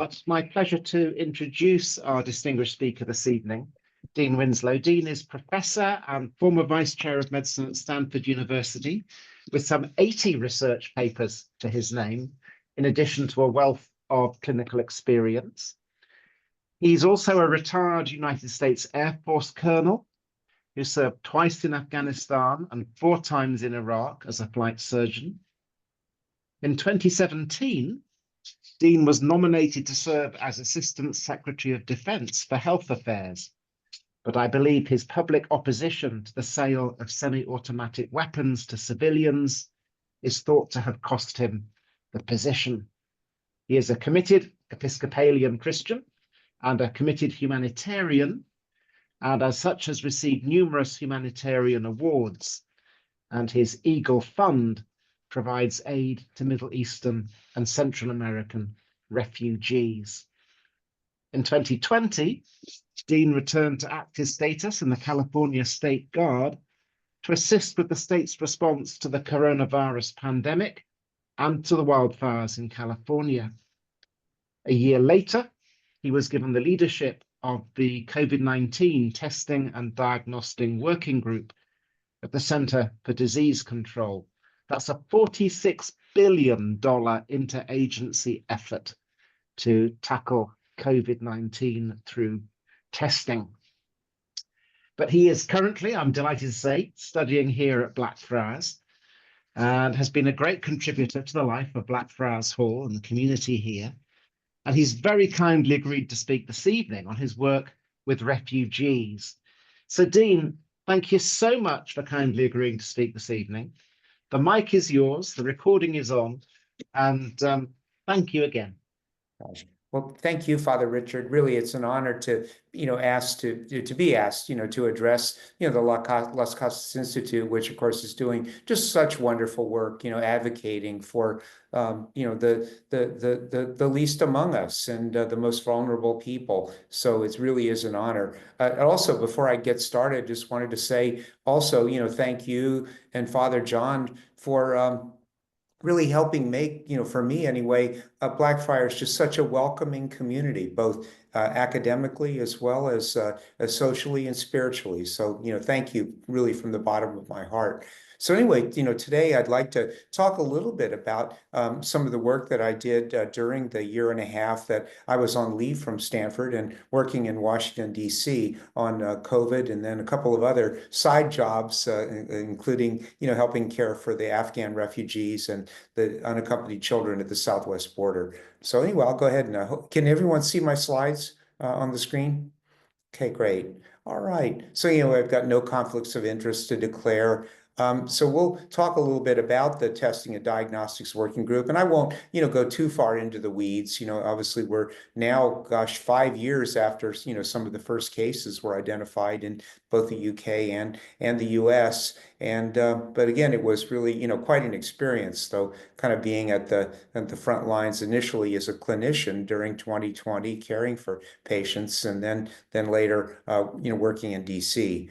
It's my pleasure to introduce our distinguished speaker this evening, Dean Winslow. Dean is Professor and former Vice Chair of Medicine at Stanford University, with some 80 research papers to his name, in addition to a wealth of clinical experience. He's also a retired United States Air Force colonel who served twice in Afghanistan and 4 times in Iraq as a flight surgeon. In 2017, Dean was nominated to serve as Assistant Secretary of Defense for Health Affairs, but I believe his public opposition to the sale of semi-automatic weapons to civilians is thought to have cost him the position. He is a committed Episcopalian Christian and a committed humanitarian, and as such has received numerous humanitarian awards, and his Eagle Fund provides aid to Middle Eastern and Central American refugees. In 2020, Dean returned to active status in the California State Guard to assist with the state's response to the coronavirus pandemic and to the wildfires in California. A year later, he was given the leadership of the COVID-19 Testing and Diagnostic Working Group at the Center for Disease Control. That's a $46 billion interagency effort to tackle COVID-19 through testing. But he is currently, I'm delighted to say, studying here at Blackfriars and has been a great contributor to the life of Blackfriars Hall and the community here. And he's very kindly agreed to speak this evening on his work with refugees. So Dean, thank you so much for kindly agreeing to speak this evening. The mic is yours, the recording is on, and thank you again. Well, thank you, Father Richard. Really, it's an honor to, asked to be asked, to address, the Las Casas Institute, which of course is doing just such wonderful work, advocating for, the least among us and the most vulnerable people. So it really is an honor. Also, before I get started, just wanted to say also, thank you and Father John for really helping make, for me anyway, Blackfriars just such a welcoming community, both academically as well as socially and spiritually. So, thank you really from the bottom of my heart. So anyway, today I'd like to talk a little bit about some of the work that I did during the year and a half that I was on leave from Stanford and working in Washington, D.C. on COVID, and then a couple of other side jobs, including, helping care for the Afghan refugees and the unaccompanied children at the southwest border. So anyway, I'll go ahead and can everyone see my slides on the screen? Okay, great. All right. So, I've got no conflicts of interest to declare. So we'll talk a little bit about the Testing and Diagnostics Working Group, and I won't, go too far into the weeds. Obviously we're now, 5 years after, some of the first cases were identified in both the UK and the US. And but again, it was really, quite an experience, though, kind of being at the front lines initially as a clinician during 2020, caring for patients, and then later, working in DC.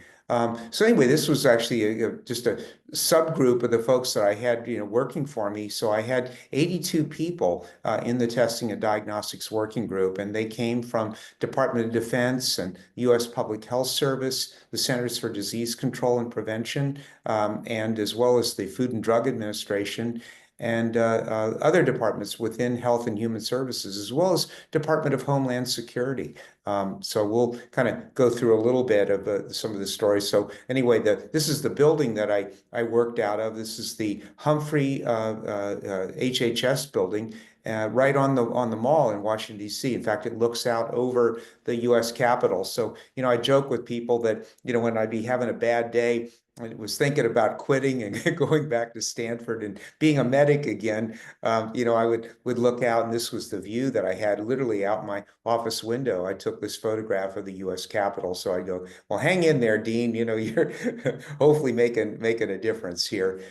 So anyway, this was actually just a subgroup of the folks that I had, working for me. So I had 82 people in the Testing and Diagnostics Working Group, and they came from Department of Defense and U.S. Public Health Service, the Centers for Disease Control and Prevention, and as well as the Food and Drug Administration, and other departments within Health and Human Services, as well as Department of Homeland Security. So we'll kind of go through a little bit of some of the stories. So anyway, this is the building that I worked out of. This is the Humphrey HHS building, right on the mall in Washington, D.C. In fact, it looks out over the U.S. Capitol. So, I joke with people that, when I'd be having a bad day, I was thinking about quitting and going back to Stanford and being a medic again, I would look out, and this was the view that I had literally out my office window. I took this photograph of the U.S. Capitol. So I go, well, hang in there, Dean, you're hopefully making a difference here.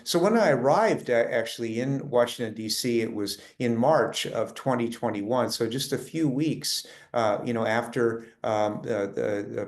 So when I arrived actually in Washington, D.C., it was in March of 2021. So just a few weeks, after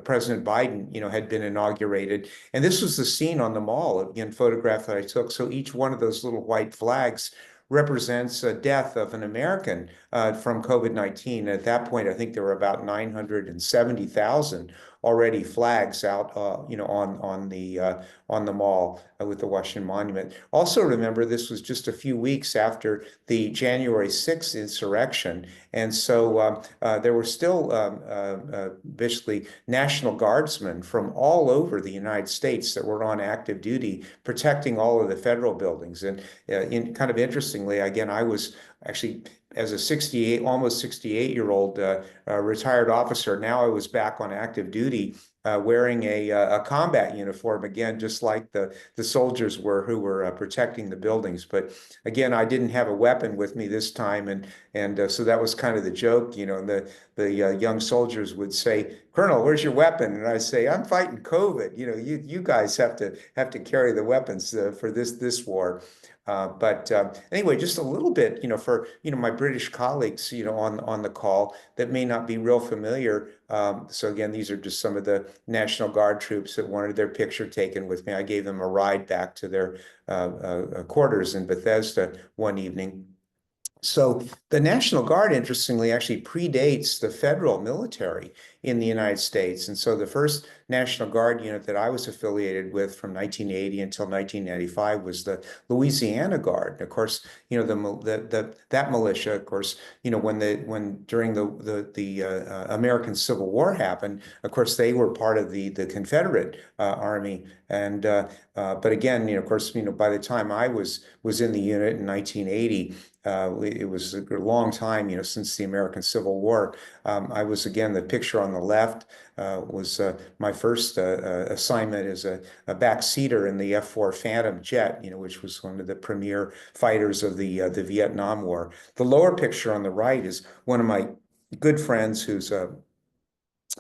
President Biden, had been inaugurated. And this was the scene on the mall, again, photograph that I took. So each one of those little white flags represents a death of an American from COVID-19. At that point, I think there were about 970,000 already flags out, on the mall with the Washington Monument. Also remember, this was just a few weeks after the January 6th insurrection. And so there were still basically National Guardsmen from all over the United States that were on active duty protecting all of the federal buildings. And kind of interestingly, again, I was actually, as a almost 68-year-old retired officer, now I was back on active duty wearing a combat uniform again, just like the soldiers were who were protecting the buildings. But again, I didn't have a weapon with me this time, and so that was kind of the joke, and the young soldiers would say, "Colonel, where's your weapon?" And I say, "I'm fighting COVID. You guys have to carry the weapons for this war." But anyway, just a little bit, for my British colleagues, on the call that may not be real familiar. So again, these are just some of the National Guard troops that wanted their picture taken with me. I gave them a ride back to their quarters in Bethesda one evening. So the National Guard, interestingly, actually predates the federal military in the United States. And so the first National Guard unit that I was affiliated with from 1980 until 1995 was the Louisiana Guard. And of course, that militia, of course, when during the American Civil War happened, of course, they were part of the Confederate Army. And but again, of course, by the time I was in the unit in 1980. It was a long time, since the American Civil War. I was, again, the picture on the left was my first assignment as a backseater in the F-4 Phantom jet, which was one of the premier fighters of the Vietnam War. The lower picture on the right is one of my good friends who's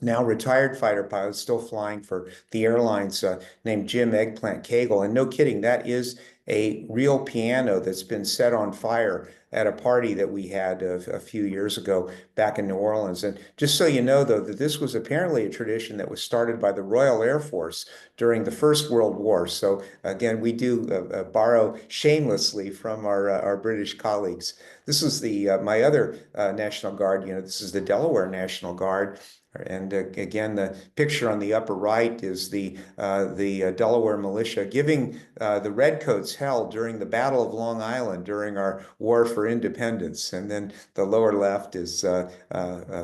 now retired fighter pilot, still flying for the airlines, named Jim Eggplant Cagle. And no kidding, that is a real piano that's been set on fire at a party that we had a few years ago back in New Orleans. And just so you know, though, that this was apparently a tradition that was started by the Royal Air Force during the First World War. So again, we do borrow shamelessly from our British colleagues. This is my other National Guard unit. This is the Delaware National Guard. And again, the picture on the upper right is the Delaware militia giving the Redcoats hell during the Battle of Long Island during our War for Independence. And then the lower left is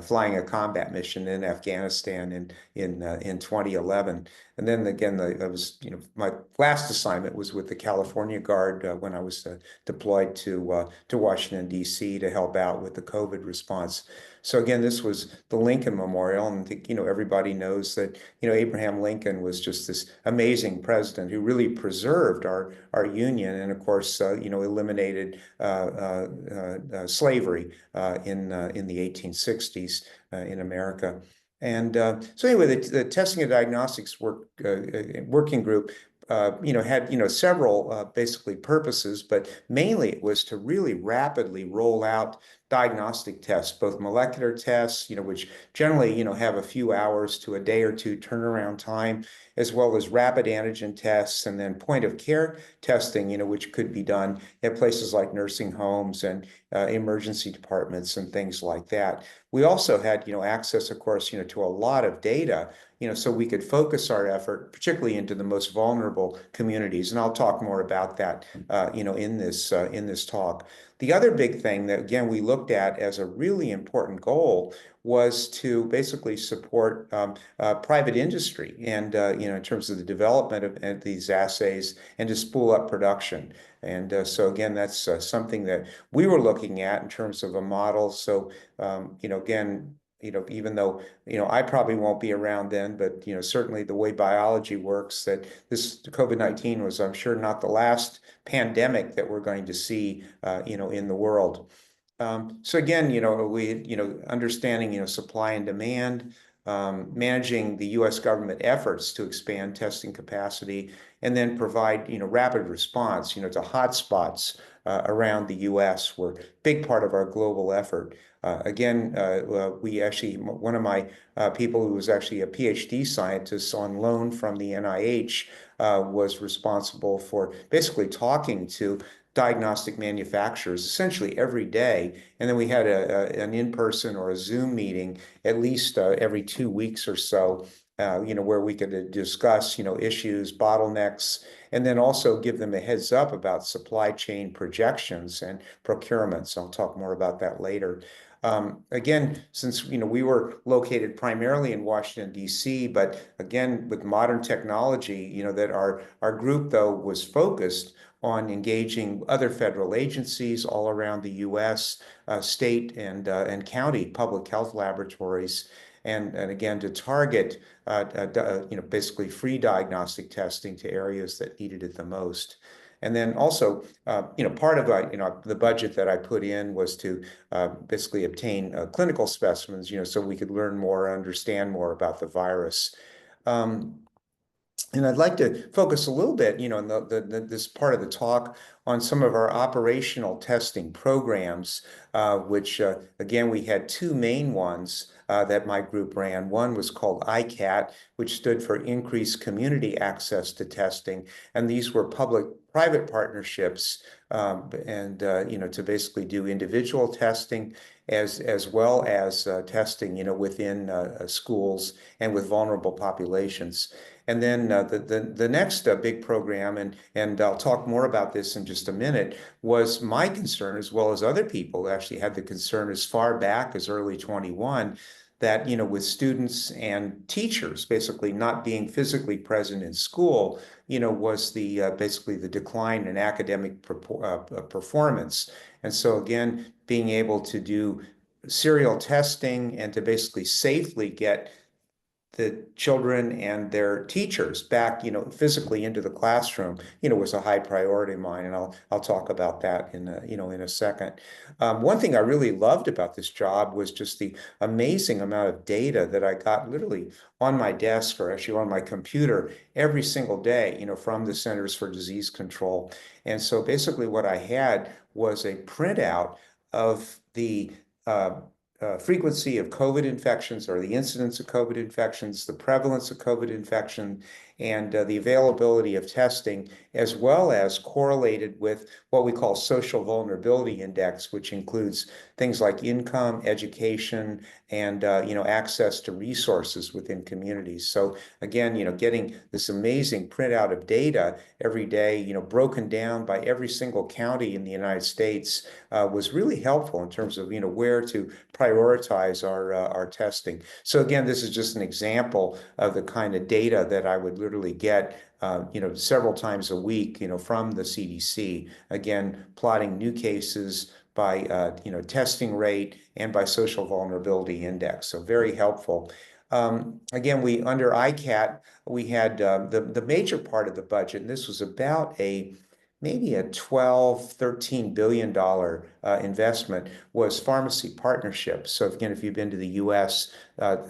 flying a combat mission in Afghanistan in 2011. And then again, my last assignment was with the California Guard when I was deployed to Washington, D.C. to help out with the COVID response. So again, this was the Lincoln Memorial, and I think, everybody knows that, Abraham Lincoln was just this amazing president who really preserved our union, and of course, eliminated slavery in the 1860s in America. And so anyway, the testing and diagnostics working group had several basically purposes, but mainly it was to really rapidly roll out diagnostic tests, both molecular tests, which generally have a few hours to a day or two turnaround time, as well as rapid antigen tests, and then point of care testing, which could be done at places like nursing homes and emergency departments and things like that. We also had access, of course, to a lot of data, so we could focus our effort, particularly into the most vulnerable communities. And I'll talk more about that, in this talk. The other big thing that, again, we looked at as a really important goal was to basically support private industry and, in terms of the development of these assays and to spool up production. And so, again, that's something that we were looking at in terms of a model. So, again, even though, I probably won't be around then, but, certainly the way biology works, that this COVID-19 was, I'm sure, not the last pandemic that we're going to see, in the world. So again, we, understanding, supply and demand, managing the U.S. government efforts to expand testing capacity, and then provide, rapid response, to hotspots around the U.S. were a big part of our global effort. Again, we actually, one of my people who was actually a PhD scientist on loan from the NIH was responsible for basically talking to diagnostic manufacturers essentially every day. And then we had an in-person or a Zoom meeting at least every 2 weeks or so, where we could discuss, issues, bottlenecks, and then also give them a heads up about supply chain projections and procurements. I'll talk more about that later. Again, since we were located primarily in Washington, D.C., but again, with modern technology, that our group, though, was focused on engaging other federal agencies all around the U.S., state and county public health laboratories, and again, to target basically free diagnostic testing to areas that needed it the most. And then also, part of the budget that I put in was to basically obtain clinical specimens, so we could learn more, understand more about the virus. And I'd like to focus a little bit, in this part of the talk on some of our operational testing programs, which, again, we had two main ones that my group ran. One was called ICAT, which stood for Increased Community Access to Testing. And these were public-private partnerships, to basically do individual testing as well as testing, within schools and with vulnerable populations. And then the next big program, and I'll talk more about this in just a minute, was my concern, as well as other people actually had the concern as far back as early 21, that, with students and teachers basically not being physically present in school, was basically the decline in academic performance. And so again, being able to do serial testing and to basically safely get the children and their teachers back, physically into the classroom, was a high priority of mine, and I'll talk about that in a second. One thing I really loved about this job was just the amazing amount of data that I got literally on my desk, or actually on my computer, every single day, from the Centers for Disease Control. And so basically what I had was a printout of the frequency of COVID infections, or the incidence of COVID infections, the prevalence of COVID infection, and the availability of testing, as well as correlated with what we call social vulnerability index, which includes things like income, education, and access to resources within communities. So again, getting this amazing printout of data every day, broken down by every single county in the United States, was really helpful in terms of where to prioritize our testing. So again, this is just an example of the kind of data that I would literally get several times a week, from the CDC, again, plotting new cases by, testing rate and by social vulnerability index. So very helpful. Again, under ICAT, we had the major part of the budget, and this was about maybe a $12–13 billion investment, was pharmacy partnerships. So again, if you've been to the U.S.,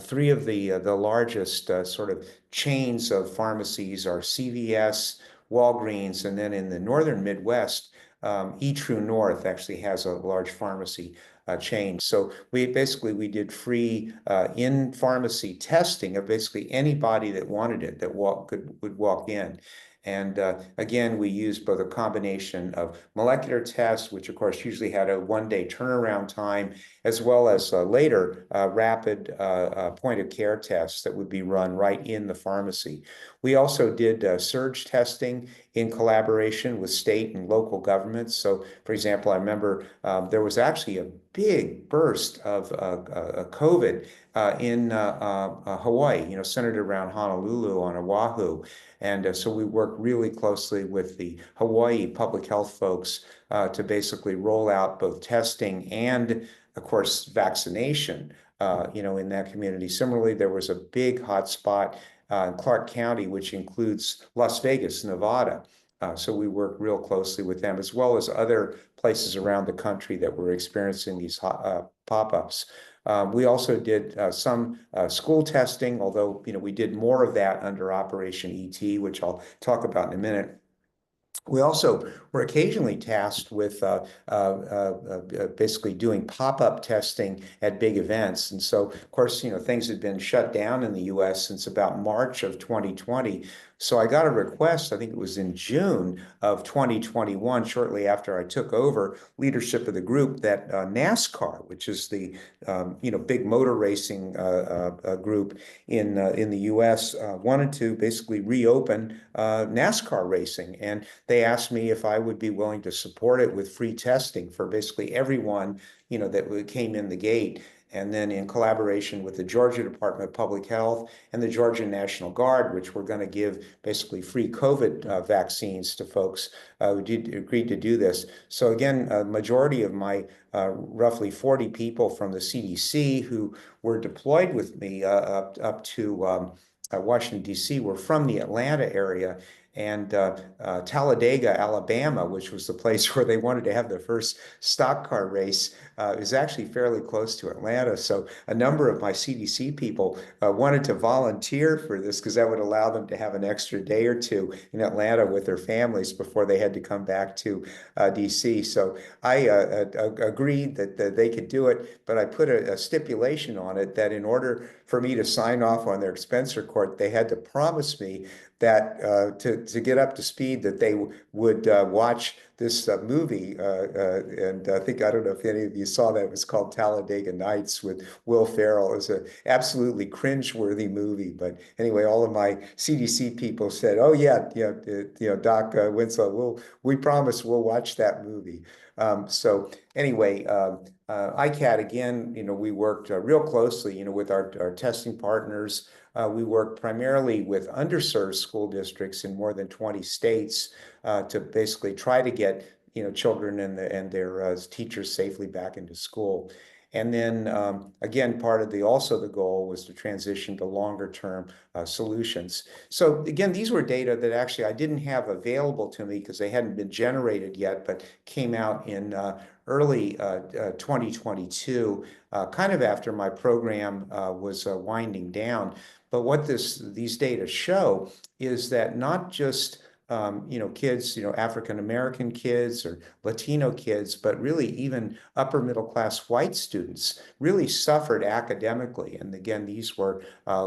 three of the largest sort of chains of pharmacies are CVS, Walgreens, and then in the northern Midwest, True North actually has a large pharmacy chain. So we did free in-pharmacy testing of basically anybody that wanted it, that would walk in. And again, we used both a combination of molecular tests, which of course usually had a one-day turnaround time, as well as later rapid point-of-care tests that would be run right in the pharmacy. We also did surge testing in collaboration with state and local governments. So, for example, I remember there was actually a big burst of COVID in Hawaii, centered around Honolulu on Oahu. And so we worked really closely with the Hawaii public health folks to basically roll out both testing and, of course, vaccination, in that community. Similarly, there was a big hotspot in Clark County, which includes Las Vegas, Nevada. So we work real closely with them, as well as other places around the country that were experiencing these pop-ups. We also did some school testing, although we did more of that under Operation ET, which I'll talk about in a minute. We also were occasionally tasked with basically doing pop-up testing at big events. And so, of course, things had been shut down in the U.S. since about March of 2020. So I got a request, I think it was in June of 2021, shortly after I took over leadership of the group, that NASCAR, which is the big motor racing group in the U.S., wanted to basically reopen NASCAR racing, and they asked me if I would be willing to support it with free testing for basically everyone that came in the gate. And then in collaboration with the Georgia Department of Public Health and the Georgia National Guard, which we're going to give basically free COVID vaccines to folks who agreed to do this. So again, a majority of my roughly 40 people from the CDC who were deployed with me up to Washington, D.C. were from the Atlanta area. And Talladega, Alabama, which was the place where they wanted to have the first stock car race, is actually fairly close to Atlanta. So a number of my CDC people wanted to volunteer for this because that would allow them to have an extra day or two in Atlanta with their families before they had to come back to DC. So I agreed that they could do it, but I put a stipulation on it that in order for me to sign off on their expense report, they had to promise me that to get up to speed, that they would watch this movie, and I don't know if any of you saw that. It was called Talladega Nights with Will Ferrell. It was an absolutely cringe-worthy movie, but anyway, all of my CDC people said, "Oh yeah, Doc Winslow, we promise we'll watch that movie." So anyway, ICAT again, we worked real closely, with our testing partners. We work primarily with underserved school districts in more than 20 states to basically try to get children and their teachers safely back into school. And then again, part of the goal was to transition to longer term solutions. So again, these were data that actually I didn't have available to me because they hadn't been generated yet, but came out in early 2022, kind of after my program was winding down. But what these data show is that not just kids, African-American kids or Latino kids, but really even upper middle class white students really suffered academically. And again, these were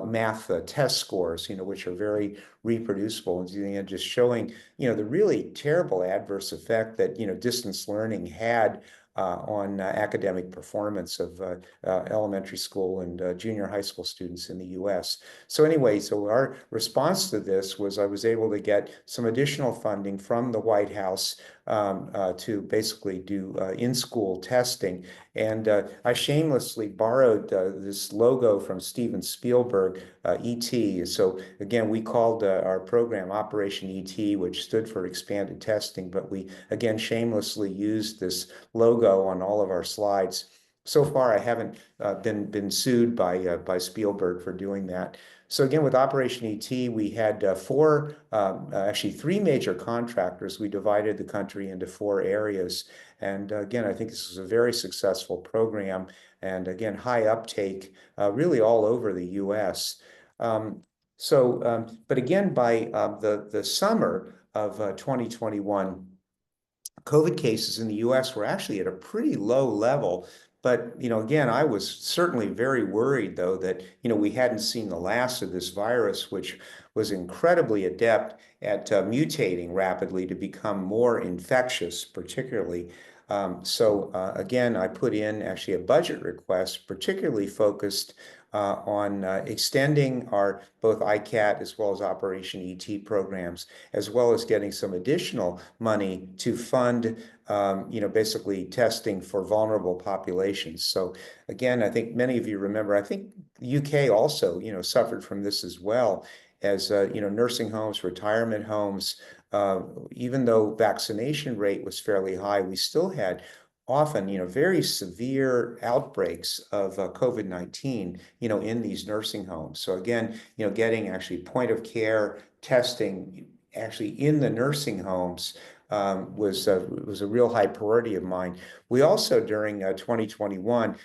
math test scores, which are very reproducible, and just showing, the really terrible adverse effect that, distance learning had on academic performance of elementary school and junior high school students in the U.S. So anyway, so our response to this was I was able to get some additional funding from the White House to basically do in-school testing. And I shamelessly borrowed this logo from Steven Spielberg, ET. So again, we called our program Operation ET, which stood for Expanded Testing, but we again shamelessly used this logo on all of our slides. So far, I haven't been sued by Spielberg for doing that. So again, with Operation ET, we had actually three major contractors. We divided the country into 4 areas. And again, I think this was a very successful program. And again, high uptake really all over the US. But again, by the summer of 2021, COVID cases in the US were actually at a pretty low level. But, again, I was certainly very worried, though, that, we hadn't seen the last of this virus, which was incredibly adept at mutating rapidly to become more infectious, particularly. Again, I put in actually a budget request, particularly focused on extending our both ICAT as well as Operation ET programs, as well as getting some additional money to fund basically testing for vulnerable populations. So again, I think many of you remember, I think the UK also, suffered from this as well as, nursing homes, retirement homes, even though vaccination rate was fairly high, we still had often, very severe outbreaks of COVID-19, in these nursing homes. So again, getting actually point of care testing actually in the nursing homes was a real high priority of mine. We also, during 2021,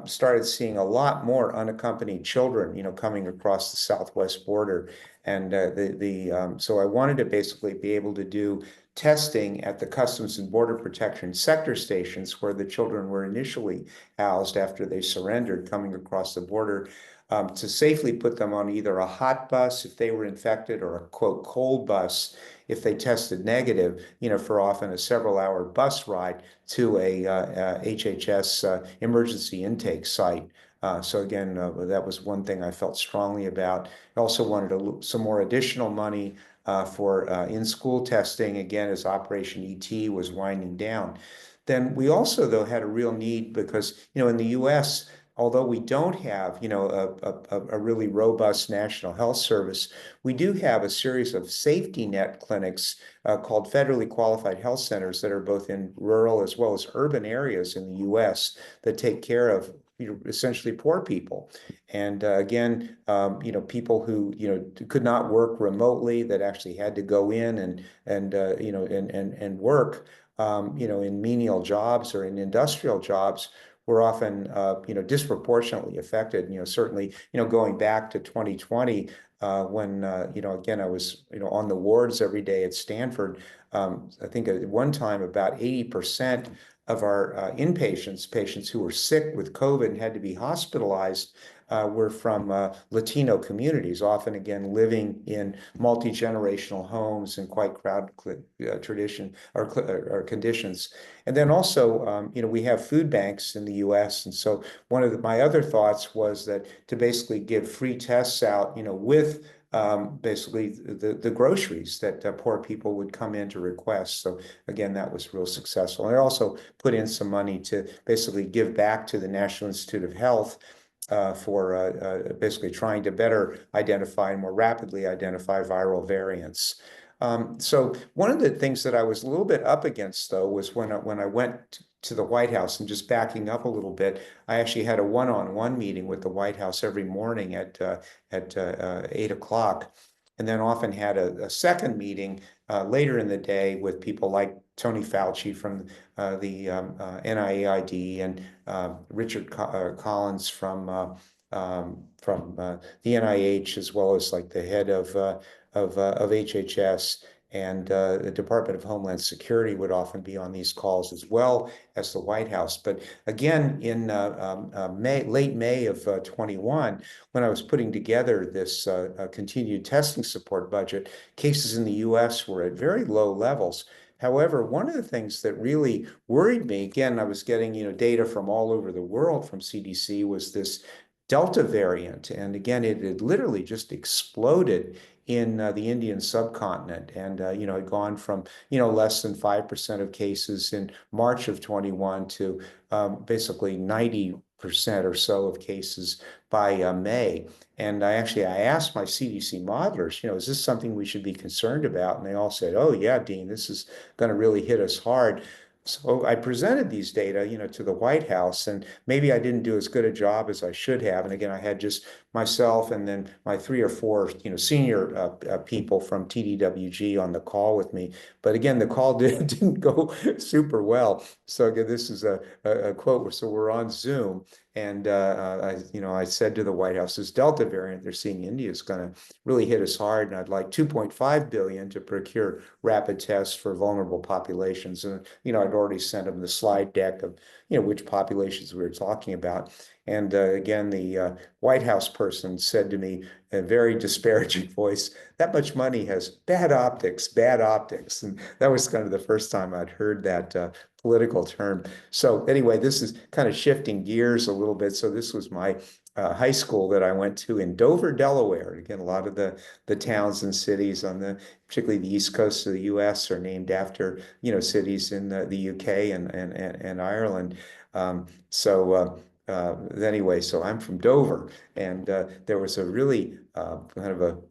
started seeing a lot more unaccompanied children, coming across the southwest border. And so I wanted to basically be able to do testing at the Customs and Border Protection sector stations where the children were initially housed after they surrendered coming across the border, to safely put them on either a hot bus if they were infected or a quote cold bus if they tested negative, for often a several-hour bus ride to a HHS emergency intake site. So again, that was one thing I felt strongly about. I also wanted some more additional money for in-school testing, again, as Operation ET was winding down. Then we also, though, had a real need because, in the US, although we don't have, a really robust national health service, we do have a series of safety net clinics called federally qualified health centers that are both in rural as well as urban areas in the US that take care of essentially poor people. And again, people who, could not work remotely, that actually had to go in and work, in menial jobs or in industrial jobs, were often, disproportionately affected. Certainly, going back to 2020, when, again, I was, on the wards every day at Stanford. I think at one time about 80% of our patients who were sick with COVID and had to be hospitalized, were from Latino communities, often again living in multi-generational homes and quite crowded conditions. And then also, we have food banks in the U.S. And so one of my other thoughts was that to basically give free tests out, with basically the groceries that poor people would come in to request. So again, that was real successful. And I also put in some money to basically give back to the National Institute of Health for basically trying to better identify and more rapidly identify viral variants. So one of the things that I was a little bit up against, though, was when I went to the White House, and just backing up a little bit, I actually had a one-on-one meeting with the White House every morning at 8 o'clock, and then often had a second meeting later in the day with people like Tony Fauci from the NIAID and Richard Collins from the NIH, as well as like the head of HHS, and the Department of Homeland Security would often be on these calls, as well as the White House. But again, in late May of 21, when I was putting together this continued testing support budget, cases in the US were at very low levels. However, one of the things that really worried me, again, I was getting, data from all over the world from CDC, was this Delta variant. And again, it had literally just exploded in the Indian subcontinent, and had gone from less than 5% of cases in March of 21 to basically 90% or so of cases by May. And I asked my CDC modelers, is this something we should be concerned about? And they all said, oh yeah, Dean, this is going to really hit us hard. So I presented these data, to the White House, and maybe I didn't do as good a job as I should have. And again, I had just myself and then my 3 or 4, senior people from TDWG on the call with me. But again, the call didn't go super well. So again, this is a quote. So we're on Zoom, and I said to the White House, this Delta variant they're seeing in India is going to really hit us hard, and I'd like 2.5 billion to procure rapid tests for vulnerable populations. And I'd already sent them the slide deck of which populations we were talking about. And again, the White House person said to me in a very disparaging voice, that much money has bad optics, bad optics. And that was kind of the first time I'd heard that political term. So anyway, this is kind of shifting gears a little bit. So this was my high school that I went to in Dover, Delaware. Again, a lot of the towns and cities on particularly the East Coast of the U.S. are named after, cities in the UK and Ireland. Anyway, so I'm from Dover, and there was a really kind of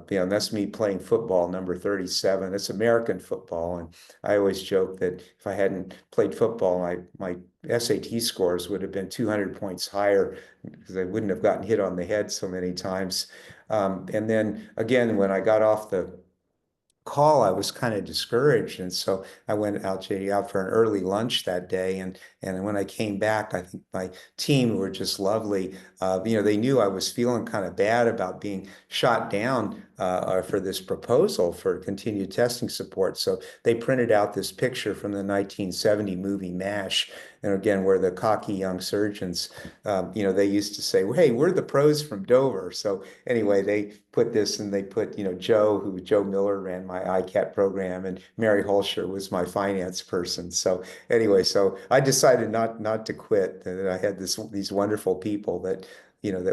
that's me playing football, number 37. It's American football, and I always joke that if I hadn't played football, my SAT scores would have been 200 points higher because I wouldn't have gotten hit on the head so many times. And then again, when I got off the call, I was kind of discouraged, and so I went out for an early lunch that day, and And when I came back, I think my team were just lovely. They knew I was feeling kind of bad about being shot down for this proposal for continued testing support. So they printed out this picture from the 1970 movie MASH, and again, where the cocky young surgeons, they used to say, well, hey, we're the pros from Dover. So anyway, they put this, and they put, Joe Miller ran my ICAT program, and Mary Holscher was my finance person. So anyway, so I decided not to quit, that I had these wonderful people that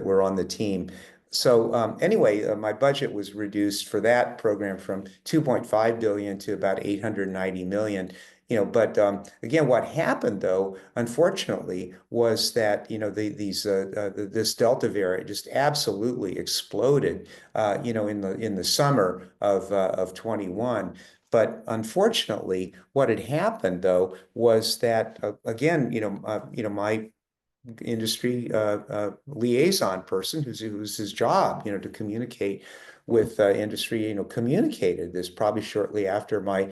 were on the team. So anyway, my budget was reduced for that program from 2.5 billion to about 890 million. But again, what happened though, unfortunately, was that this Delta variant just absolutely exploded, in the summer of 21. But unfortunately, what had happened though was that again, my industry liaison person, who's his job, to communicate with industry, communicated this probably shortly after my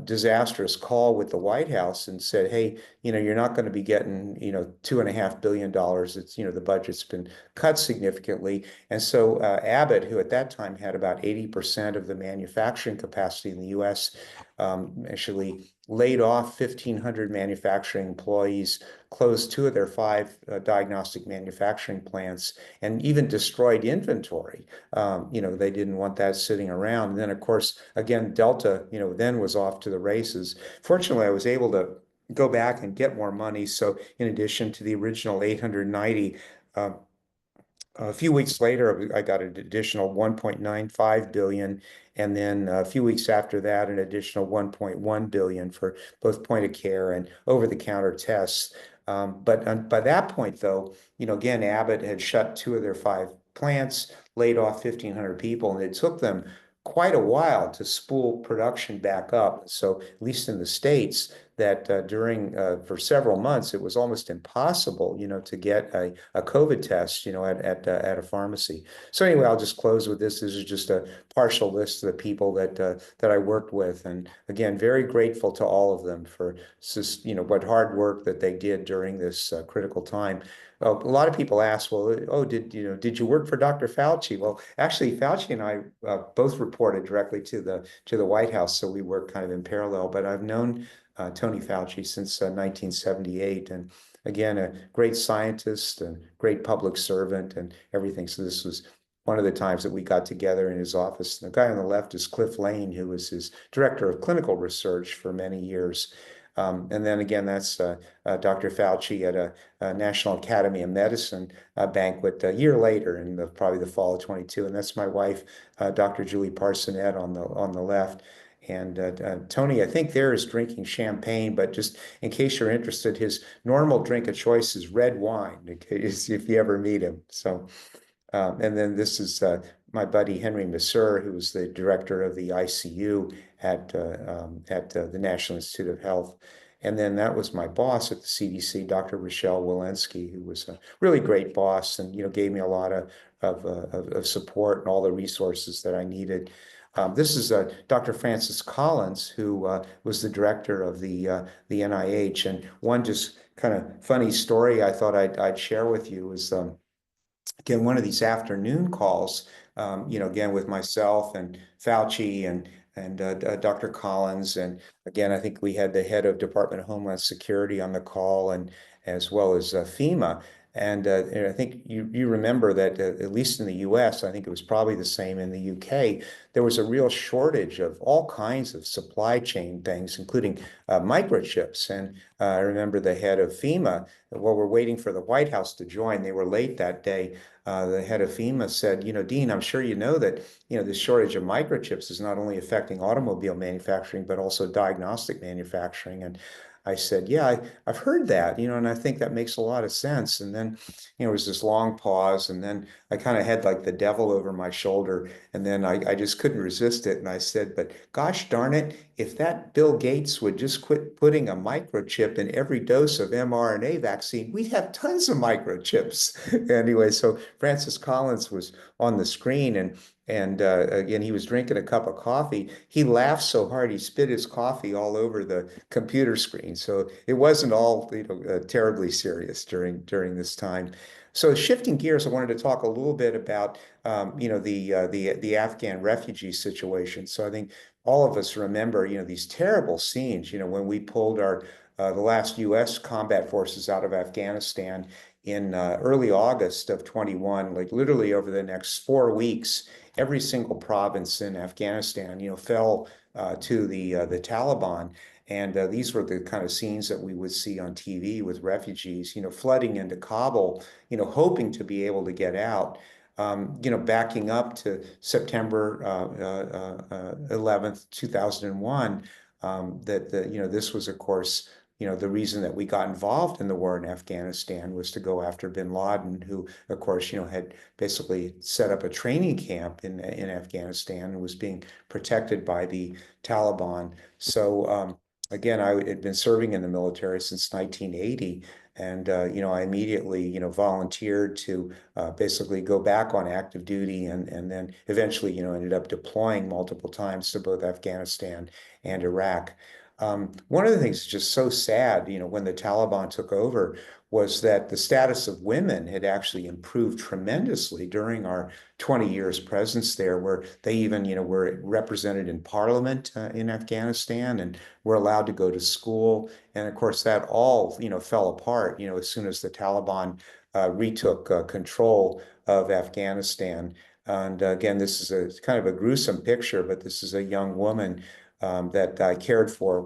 disastrous call with the White House and said, hey, you're not going to be getting, $2.5 billion. It's, the budget's been cut significantly. And so Abbott, who at that time had about 80% of the manufacturing capacity in the US, actually laid off 1,500 manufacturing employees, closed 2 of their 5 diagnostic manufacturing plants, and even destroyed inventory. They didn't want that sitting around. And then, of course, again, Delta, then was off to the races. Fortunately, I was able to go back and get more money. So in addition to the original 890, a few weeks later, I got an additional 1.95 billion, and then a few weeks after that, an additional 1.1 billion for both point of care and over-the-counter tests. But by that point, though, again, Abbott had shut 2 of their 5 plants, laid off 1,500 people, and it took them quite a while to spool production back up. So at least in the States, that for several months, it was almost impossible, to get a COVID test, at a pharmacy. So anyway, I'll just close with this. This is just a partial list of the people that I worked with, and again, very grateful to all of them for just, what hard work that they did during this critical time. A lot of people ask, well, oh, did you work for Dr. Fauci? Well, actually, Fauci and I both reported directly to the White House, so we work kind of in parallel. But I've known Tony Fauci since 1978, and again, a great scientist and great public servant and everything. So this was one of the times that we got together in his office. And the guy on the left is Cliff Lane, who was his director of clinical research for many years. And then again, that's Dr. Fauci at a National Academy of Medicine banquet a year later, in probably the fall of 22. And that's my wife, Dr. Julie Parsonette, on the left. And Tony, I think there is drinking champagne, but just in case you're interested, his normal drink of choice is red wine, in case if you ever meet him. So, and then this is my buddy Henry Masur, who was the director of the ICU at the National Institute of Health. And then that was my boss at the CDC, Dr. Rochelle Walensky, who was a really great boss and gave me a lot of support and all the resources that I needed. This is Dr. Francis Collins, who was the director of the NIH. And one just kind of funny story I thought I'd share with you is, again, one of these afternoon calls, again, with myself and Fauci and Dr. Collins. And again, I think we had the head of Department of Homeland Security on the call, and as well as FEMA. And I think you remember that at least in the US, I think it was probably the same in the UK, there was a real shortage of all kinds of supply chain things, including microchips. And I remember the head of FEMA, while we're waiting for the White House to join, they were late that day. The head of FEMA said, Dean, I'm sure you know that, this shortage of microchips is not only affecting automobile manufacturing, but also diagnostic manufacturing. And I said, yeah, I've heard that, and I think that makes a lot of sense. And then, it was this long pause, and then I kind of had like the devil over my shoulder, and then I just couldn't resist it. And I said, but gosh darn it, if that Bill Gates would just quit putting a microchip in every dose of mRNA vaccine, we'd have tons of microchips. Anyway, so Francis Collins was on the screen, and And again, he was drinking a cup of coffee. He laughed so hard he spit his coffee all over the computer screen. So it wasn't all, terribly serious during this time. So shifting gears, I wanted to talk a little bit about the Afghan refugee situation. So I think all of us remember these terrible scenes. When we pulled our the last U.S. combat forces out of Afghanistan in early August of 21, like literally over the next 4 weeks, every single province in Afghanistan, fell to the Taliban. And these were the kind of scenes that we would see on TV with refugees, flooding into Kabul, hoping to be able to get out. Backing up to September 11th, 2001, this was, of course, the reason that we got involved in the war in Afghanistan was to go after bin Laden, who, of course, had basically set up a training camp in Afghanistan and was being protected by the Taliban. So again, I had been serving in the military since 1980. And, I immediately, volunteered to basically go back on active duty and then eventually, ended up deploying multiple times to both Afghanistan and Iraq. One of the things that's just so sad, when the Taliban took over, was that the status of women had actually improved tremendously during our 20 years presence there, where they even, were represented in parliament in Afghanistan and were allowed to go to school. And of course, that all, fell apart, as soon as the Taliban retook control of Afghanistan. And again, this is a kind of a gruesome picture, but this is a young woman that I cared for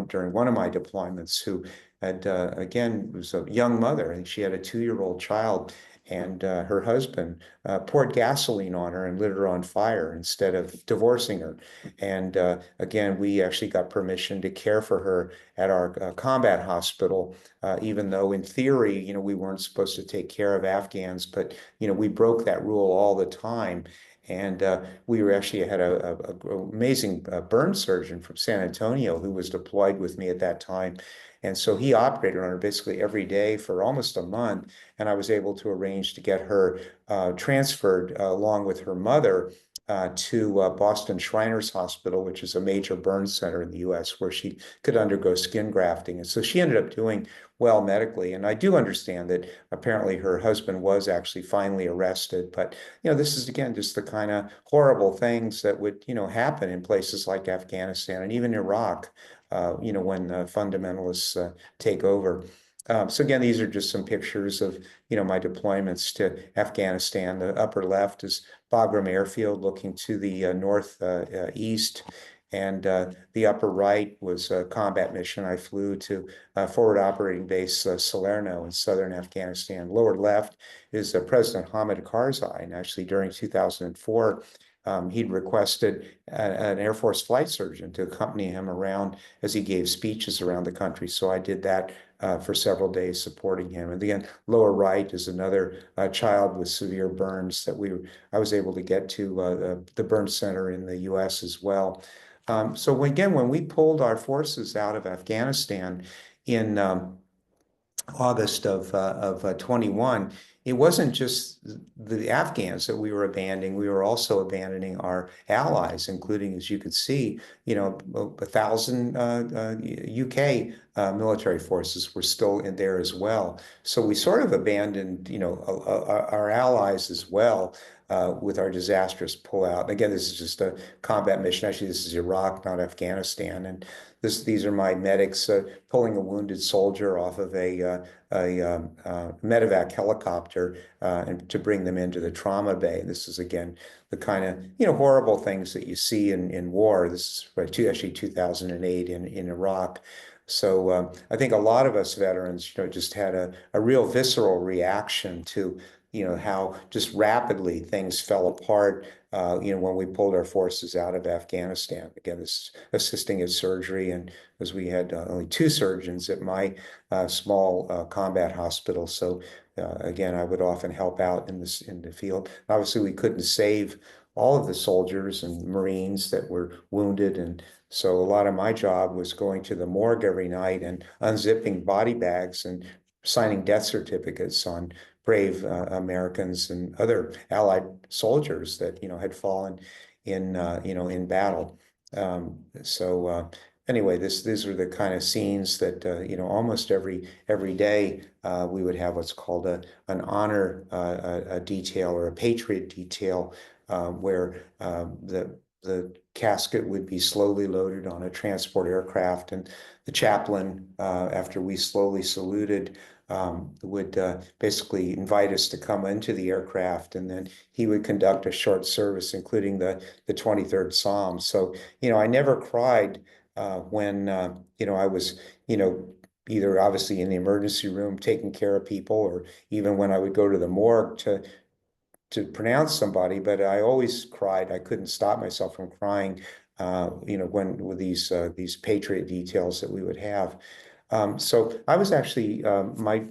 during one of my deployments, who had again was a young mother, and she had a 2-year-old child, and her husband poured gasoline on her and lit her on fire instead of divorcing her. And again, we actually got permission to care for her at our combat hospital, even though in theory, we weren't supposed to take care of Afghans, but we broke that rule all the time. And we were actually had a amazing burn surgeon from San Antonio who was deployed with me at that time. And so he operated on her basically every day for almost a month. And I was able to arrange to get her transferred along with her mother to Boston Shriners Hospital, which is a major burn center in the US, where she could undergo skin grafting. And so she ended up doing well medically. And I do understand that apparently her husband was actually finally arrested. But, this is, again, just the kind of horrible things that would, happen in places like Afghanistan and even Iraq, when fundamentalists take over. So again, these are just some pictures of, my deployments to Afghanistan. The upper left is Bagram Airfield looking to the northeast. And the upper right was a combat mission. I flew to Forward Operating Base Salerno in southern Afghanistan. Lower left is President Hamid Karzai. And actually during 2004, he'd requested an Air Force flight surgeon to accompany him around as he gave speeches around the country. So I did that for several days supporting him. And again, lower right is another child with severe burns that I was able to get to the burn center in the US as well. So again, when we pulled our forces out of Afghanistan in August of 21, it wasn't just the Afghans that we were abandoning. We were also abandoning our allies, including, as you could see, 1,000 UK military forces were still in there as well. So we sort of abandoned, our allies as well. With our disastrous pullout. Again, this is just a combat mission. Actually, this is Iraq, not Afghanistan. And these are my medics pulling a wounded soldier off of a medevac helicopter and to bring them into the trauma bay. This is, again, the kind of horrible things that you see in war. This is actually 2008 in Iraq. So I think a lot of us veterans, just had a real visceral reaction to how just rapidly things fell apart, when we pulled our forces out of Afghanistan. Again, this assisting in surgery, and as we had only 2 surgeons at my small combat hospital. So again, I would often help out in the field. Obviously, we couldn't save all of the soldiers and Marines that were wounded. And so a lot of my job was going to the morgue every night and unzipping body bags and signing death certificates on brave Americans and other Allied soldiers that, had fallen in, in battle. Anyway, these are the kind of scenes that, almost every day we would have what's called an honor a detail or a patriot detail, where the casket would be slowly loaded on a transport aircraft, and the chaplain, after we slowly saluted, would basically invite us to come into the aircraft, and then he would conduct a short service, including the 23rd Psalm. So, I never cried when, I was, either obviously in the emergency room taking care of people, or even when I would go to the morgue to pronounce somebody, but I always cried. I couldn't stop myself from crying, when with these patriot details that we would have. So I was actually my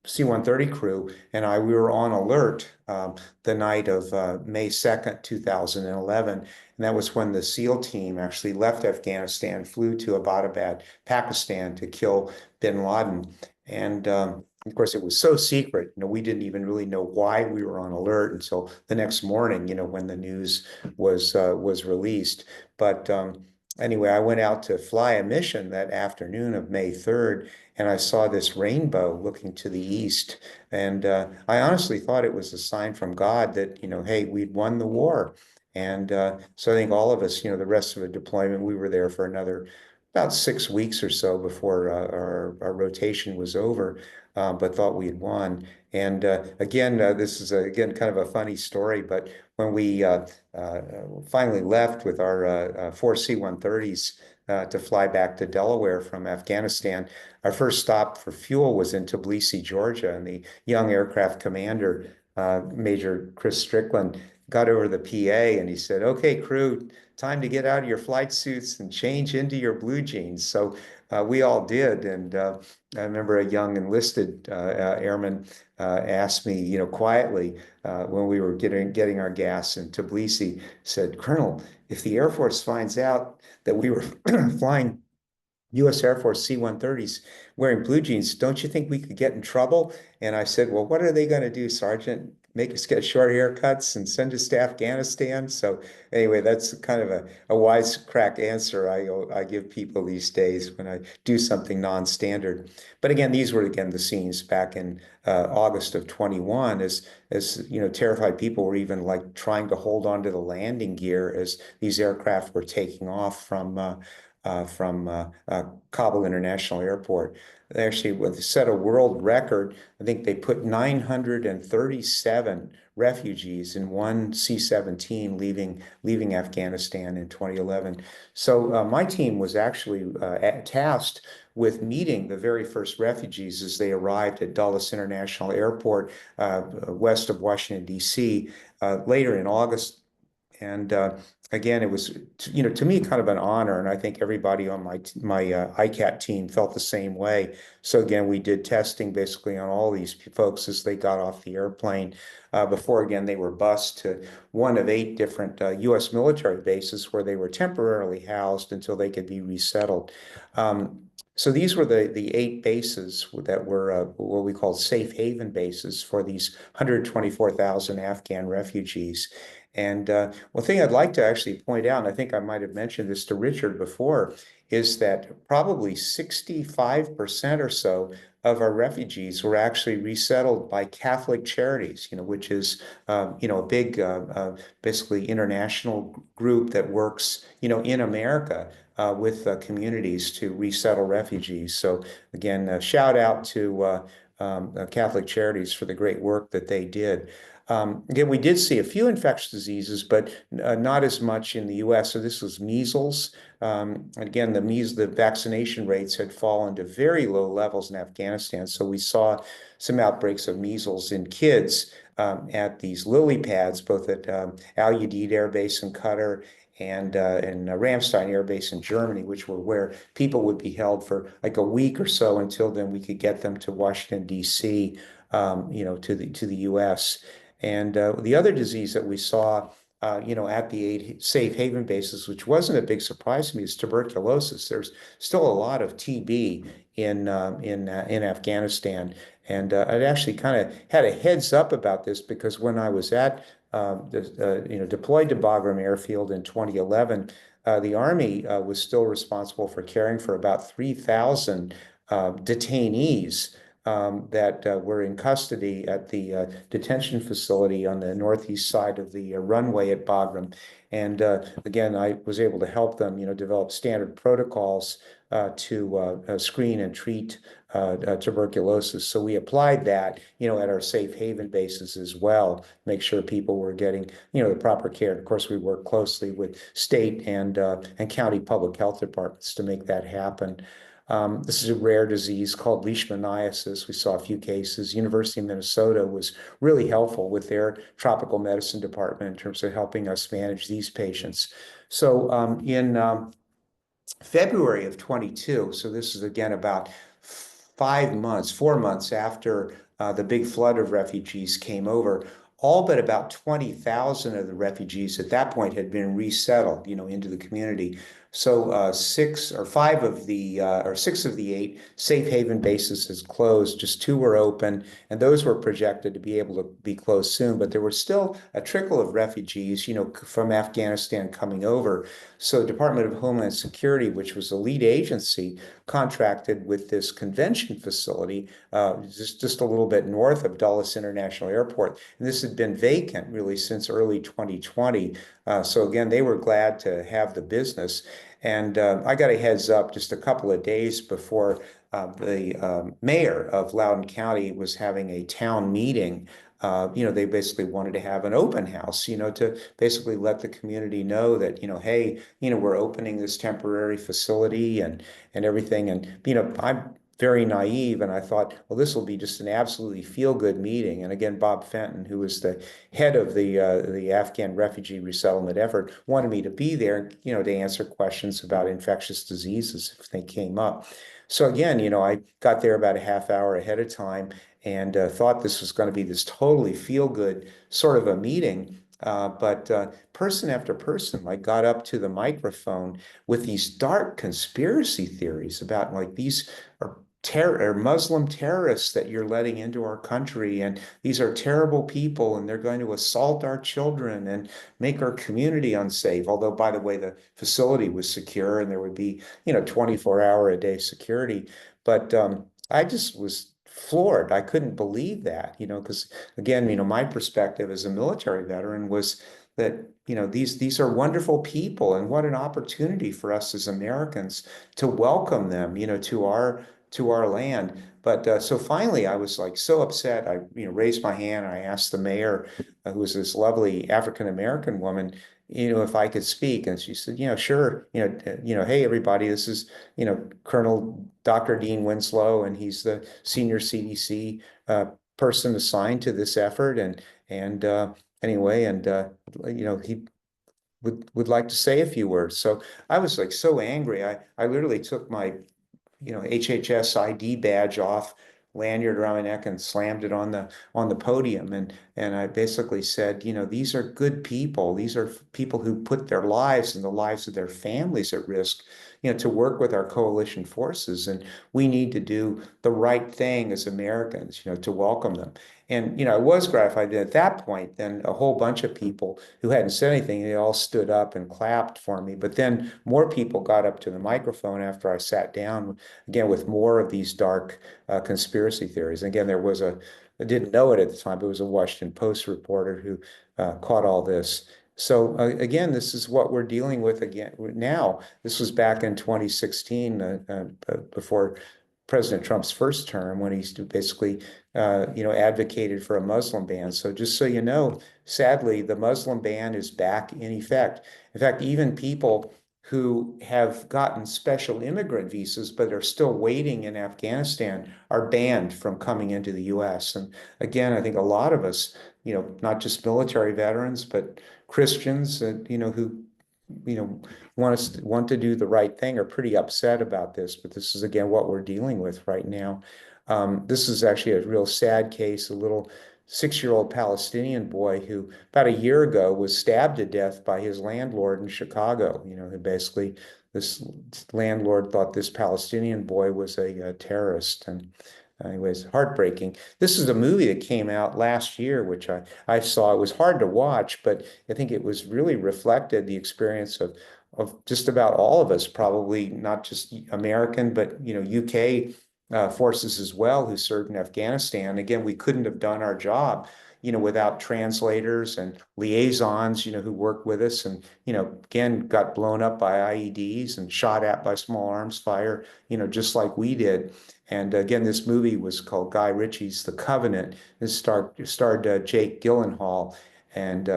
C-130 crew and we were on alert the night of May 2nd, 2011. And that was when the SEAL team actually left Afghanistan, flew to Abbottabad, Pakistan, to kill bin Laden. And of course, it was so secret, we didn't even really know why we were on alert until the next morning, when the news was released. But anyway, I went out to fly a mission that afternoon of May 3rd, and I saw this rainbow looking to the east. And I honestly thought it was a sign from God that, hey, we'd won the war. And so I think all of us, the rest of the deployment, we were there for another about 6 weeks or so before our rotation was over, but thought we had won. And again, this is again kind of a funny story, but when we finally left with our 4 C-130s to fly back to Delaware from Afghanistan, our first stop for fuel was in Tbilisi, Georgia, and the young aircraft commander, Major Chris Strickland, got over the PA and he said, "Okay, crew, time to get out of your flight suits and change into your blue jeans." So we all did. And I remember a young enlisted airman asked me, quietly, when we were getting our gas in Tbilisi, said, "Colonel, if the Air Force finds out that we were flying U.S. Air Force C-130s wearing blue jeans, don't you think we could get in trouble?" And I said, "Well, what are they going to do, Sergeant? Make us get short haircuts and send us to Afghanistan?" So anyway, that's kind of a wisecrack answer I give people these days when I do something non-standard. But again, these were the scenes back in August of 21, as terrified people were even like trying to hold on to the landing gear as these aircraft were taking off from Kabul International Airport. They actually set a world record. I think they put 937 refugees in one C-17 leaving Afghanistan in 2011. So my team was actually tasked with meeting the very first refugees as they arrived at Dulles International Airport, west of Washington, D.C., later in August. And again, it was, to me, kind of an honor. And I think everybody on my ICAT team felt the same way. So again, we did testing basically on all these folks as they got off the airplane before, again, they were bused to one of 8 different U.S. military bases where they were temporarily housed until they could be resettled. So these were the 8 bases that were what we called safe haven bases for these 124,000 Afghan refugees. And one thing I'd like to actually point out, and I think I might have mentioned this to Richard before, is that probably 65% or so of our refugees were actually resettled by Catholic Charities, which is, a big, basically international group that works, in America with communities to resettle refugees. So again, shout out to Catholic Charities for the great work that they did. Again, we did see a few infectious diseases, but not as much in the U.S. So this was measles. Again, the vaccination rates had fallen to very low levels in Afghanistan. So we saw some outbreaks of measles in kids at these lily pads, both at Al Udeid Air Base in Qatar and Ramstein Air Base in Germany, which were where people would be held for like a week or so until then we could get them to Washington, D.C., to the U.S. And the other disease that we saw, at the 8 safe haven bases, which wasn't a big surprise to me, is tuberculosis. There's still a lot of TB in Afghanistan, And I'd actually kind of had a heads up about this because when I was at deployed to Bagram Airfield in 2011, the Army was still responsible for caring for about 3,000 detainees that were in custody at the detention facility on the northeast side of the runway at Bagram. And again, I was able to help them, develop standard protocols to screen and treat tuberculosis. So we applied that, at our safe haven bases as well, make sure people were getting, the proper care. And of course, we work closely with state and county public health departments to make that happen. This is a rare disease called leishmaniasis. We saw a few cases. University of Minnesota was really helpful with their tropical medicine department in terms of helping us manage these patients. So in February of 22, so this is again about 4 months after the big flood of refugees came over, all but about 20,000 of the refugees at that point had been resettled, into the community. So 6 of the 8 safe haven bases has closed. Just 2 were open, and those were projected to be able to be closed soon. But there were still a trickle of refugees, from Afghanistan coming over. So Department of Homeland Security, which was the lead agency, contracted with this convention facility just a little bit north of Dulles International Airport. And this had been vacant really since early 2020. So again, they were glad to have the business. And I got a heads up just a couple of days before the mayor of Loudoun County was having a town meeting. They basically wanted to have an open house, to basically let the community know that, hey, we're opening this temporary facility and everything. And, I'm very naive, and I thought, well, this will be just an absolutely feel-good meeting. And again, Bob Fenton, who was the head of the Afghan refugee resettlement effort, wanted me to be there, to answer questions about infectious diseases if they came up. So again, I got there about a half hour ahead of time and thought this was going to be this totally feel-good sort of a meeting. But person after person got up to the microphone with these dark conspiracy theories about these are Muslim terrorists that you're letting into our country, and these are terrible people, and they're going to assault our children and make our community unsafe. Although, by the way, the facility was secure and there would be, 24-hour-a-day security. But I just was floored. I couldn't believe that, because again, my perspective as a military veteran was that, these are wonderful people, and what an opportunity for us as Americans to welcome them, to our land. But so finally, I was so upset. I raised my hand and I asked the mayor, who was this lovely African American woman, if I could speak, and she said, sure. Hey everybody, this is Colonel Dr. Dean Winslow, and he's the senior CDC person assigned to this effort, and anyway, and he would like to say a few words. So I was so angry. I literally took my HHS ID badge off, lanyard around my neck, and slammed it on the podium. And I basically said, these are good people. These are people who put their lives and the lives of their families at risk, to work with our coalition forces. And we need to do the right thing as Americans, to welcome them. And, I was gratified that at that point, then a whole bunch of people who hadn't said anything, they all stood up and clapped for me. But then more people got up to the microphone after I sat down, again, with more of these dark conspiracy theories. And again, I didn't know it at the time, but it was a Washington Post reporter who caught all this. So again, this is what we're dealing with again now. This was back in 2016, before President Trump's first term, when he basically, advocated for a Muslim ban. So just so you know, sadly, the Muslim ban is back in effect. In fact, even people who have gotten special immigrant visas but are still waiting in Afghanistan are banned from coming into the U.S. And again, I think a lot of us, not just military veterans, but Christians, who want to do the right thing, are pretty upset about this. But this is again what we're dealing with right now. This is actually a real sad case. A little 6-year-old Palestinian boy who about a year ago was stabbed to death by his landlord in Chicago. Who basically, this landlord thought this Palestinian boy was a terrorist. And anyways, heartbreaking. This is a movie that came out last year, which I saw. It was hard to watch, but I think it was really reflected the experience of just about all of us, probably not just American, but UK forces as well who served in Afghanistan. Again, we couldn't have done our job, without translators and liaisons, who worked with us and, again, got blown up by IEDs and shot at by small arms fire, just like we did. And again, this movie was called Guy Ritchie's The Covenant. It starred Jake Gyllenhaal, and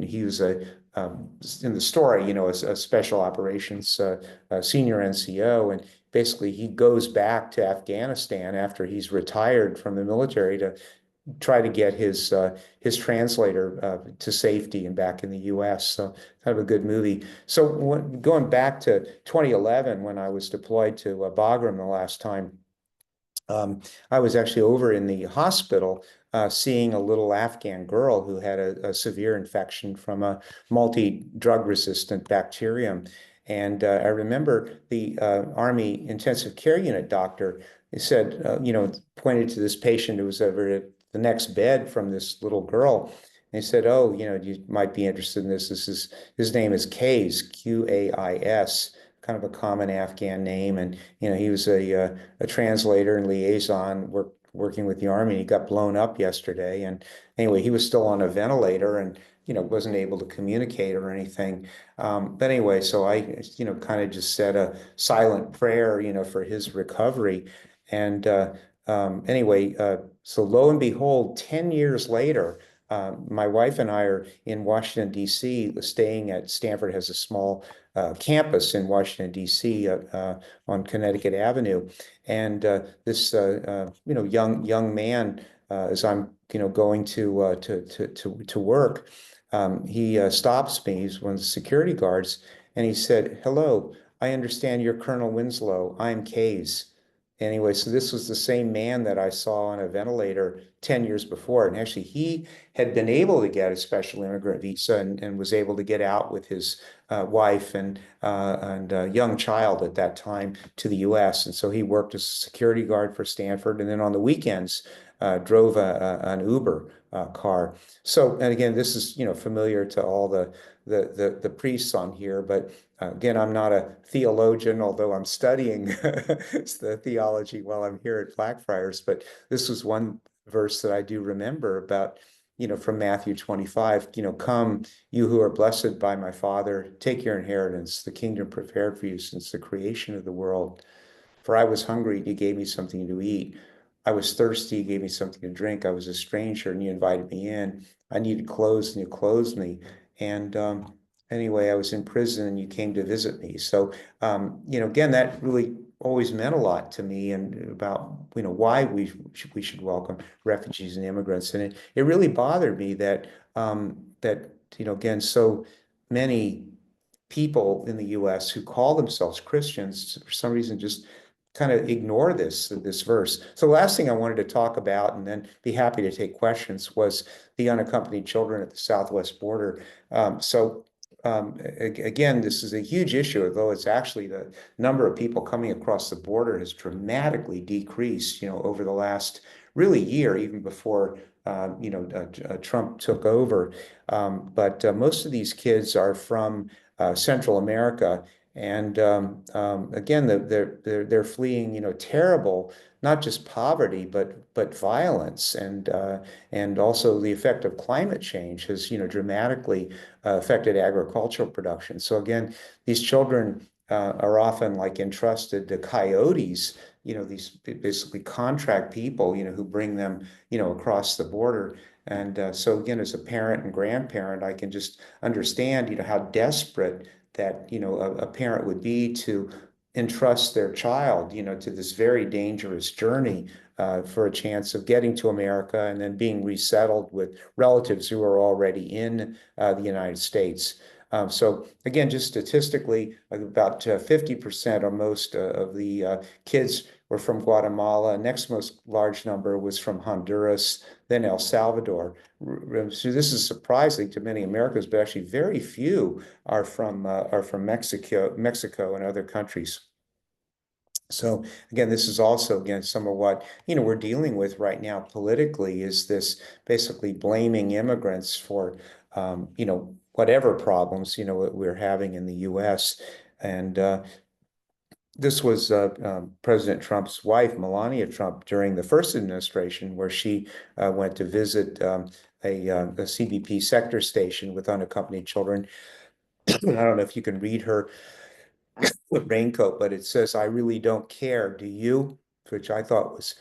he was in the story, a special operations senior NCO, and basically he goes back to Afghanistan after he's retired from the military to try to get his translator to safety and back in the U.S. So kind of a good movie. So going back to 2011, when I was deployed to Bagram the last time, I was actually over in the hospital seeing a little Afghan girl who had a severe infection from a multi-drug resistant bacterium. And I remember the Army intensive care unit doctor said, pointed to this patient who was over at the next bed from this little girl. And he said, oh, you might be interested in this. His name is Qays, Qais, kind of a common Afghan name. And, he was a translator and liaison working with the Army. He got blown up yesterday. And anyway, he was still on a ventilator and, wasn't able to communicate or anything. But anyway, so I, kind of just said a silent prayer, for his recovery. And anyway, so lo and behold, 10 years later, my wife and I are in Washington, D.C., staying at Stanford has a small campus in Washington, D.C. On Connecticut Avenue. And this, young man, as I'm, going to work, he stops me. He's one of the security guards. And he said, hello, I understand you're Colonel Winslow. I'm Qays. Anyway, so this was the same man that I saw on a ventilator 10 years before. And actually, he had been able to get a special immigrant visa and was able to get out with his wife and young child at that time to the US. And so he worked as a security guard for Stanford. And then on the weekends, drove an Uber car. So, and again, this is, familiar to all the priests on here, but again, I'm not a theologian, although I'm studying the theology while I'm here at Blackfriars. But this was one verse that I do remember about, from Matthew 25, come, you who are blessed by my Father, take your inheritance, the kingdom prepared for you since the creation of the world. For I was hungry, you gave me something to eat. I was thirsty, you gave me something to drink. I was a stranger and you invited me in. I needed clothes and you clothed me. And anyway, I was in prison and you came to visit me. So, again, that really always meant a lot to me and about, why we should welcome refugees and immigrants. And it really bothered me that, again, so many people in the US who call themselves Christians, for some reason, just kind of ignore this verse. So the last thing I wanted to talk about, and then be happy to take questions, was the unaccompanied children at the southwest border. Again, this is a huge issue, although it's actually the number of people coming across the border has dramatically decreased, over the last really year, even before Trump took over. But most of these kids are from Central America. And again, they're fleeing, terrible, not just poverty, but violence, and also the effect of climate change has, dramatically affected agricultural production. So again, these children are often like entrusted to coyotes, these basically contract people, who bring them, across the border. And so again, as a parent and grandparent, I can just understand, how desperate that, a parent would be to entrust their child, to this very dangerous journey for a chance of getting to America and then being resettled with relatives who are already in the United States. So again, just statistically, about 50% or most of the kids were from Guatemala. Next most large number was from Honduras, then El Salvador. So this is surprising to many Americans, but actually very few are from Mexico and other countries. So again, this is also, again, some of what, we're dealing with right now politically, is this basically blaming immigrants for, whatever problems, we're having in the US. And this was President Trump's wife, Melania Trump, during the first administration, where she went to visit a CBP sector station with unaccompanied children. I don't know if you can read her raincoat, but it says, "I really don't care, do you?" Which I thought was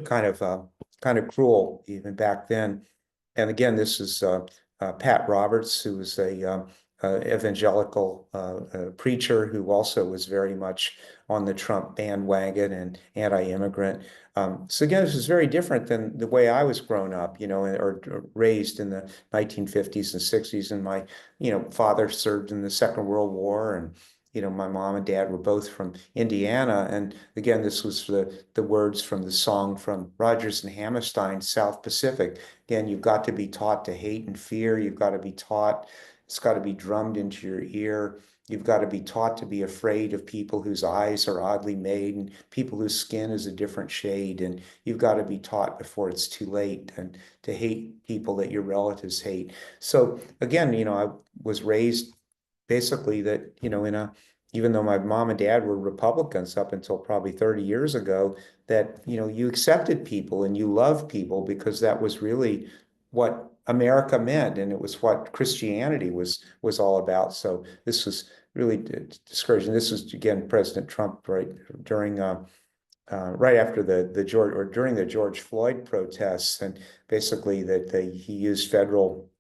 kind of kind of cruel even back then. And again, this is Pat Roberts, who was a evangelical preacher who also was very much on the Trump bandwagon and anti-immigrant. So again, this is very different than the way I was grown up, or raised in the 1950s and 60s. And my, father served in the Second World War, and my mom and dad were both from Indiana. And again, this was the words from the song from Rodgers and Hammerstein's South Pacific. Again, you've got to be taught to hate and fear. You've got to be taught, it's got to be drummed into your ear. You've got to be taught to be afraid of people whose eyes are oddly made and people whose skin is a different shade. And you've got to be taught before it's too late, and to hate people that your relatives hate. So again, I was raised basically that, even though my mom and dad were Republicans up until probably 30 years ago, that, you accepted people and you loved people, because that was really what America meant, and it was what Christianity was all about. So this was really discouraging. This was, again, President Trump, right during right after during the George Floyd protests, and basically that he used federal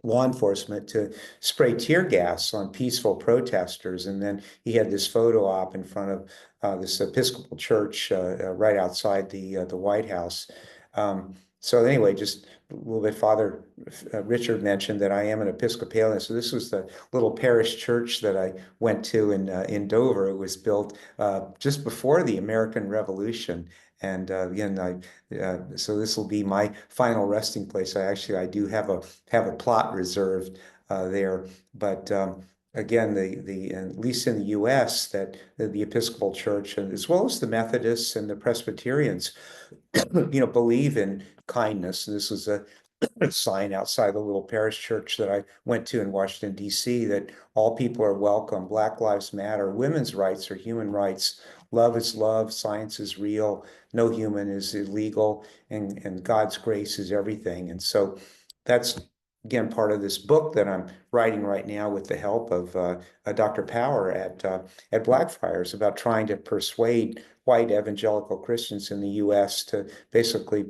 law enforcement to spray tear gas on peaceful protesters. And then he had this photo op in front of this Episcopal church right outside the White House. So anyway, just a little bit, Father Richard mentioned that I am an Episcopalian. So this was the little parish church that I went to in Dover. It was built just before the American Revolution. And again, so this will be my final resting place. I do have a plot reserved there, but again, at least in the U.S., that the Episcopal Church, and as well as the Methodists and the Presbyterians, believe in kindness. And this was a sign outside the little parish church that I went to in Washington, D.C., that all people are welcome, Black Lives Matter, women's rights are human rights, love is love, science is real, no human is illegal, and God's grace is everything. And so that's, again, part of this book that I'm writing right now with the help of Dr. Power at Blackfriars, about trying to persuade white evangelical Christians in the U.S. to basically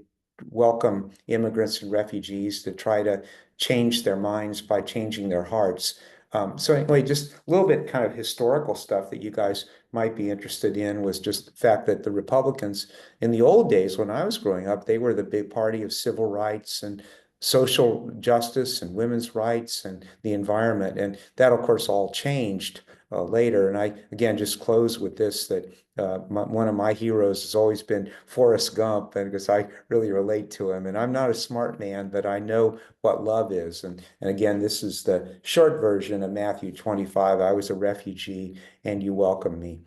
welcome immigrants and refugees, to try to change their minds by changing their hearts. So anyway, just a little bit kind of historical stuff that you guys might be interested in, was just the fact that the Republicans in the old days, when I was growing up, they were the big party of civil rights and social justice and women's rights and the environment. And that, of course, all changed later. And I, again, just close with this, that one of my heroes has always been Forrest Gump, and because I really relate to him. And I'm not a smart man, but I know what love is. And again, this is the short version of Matthew 25. I was a refugee and you welcomed me.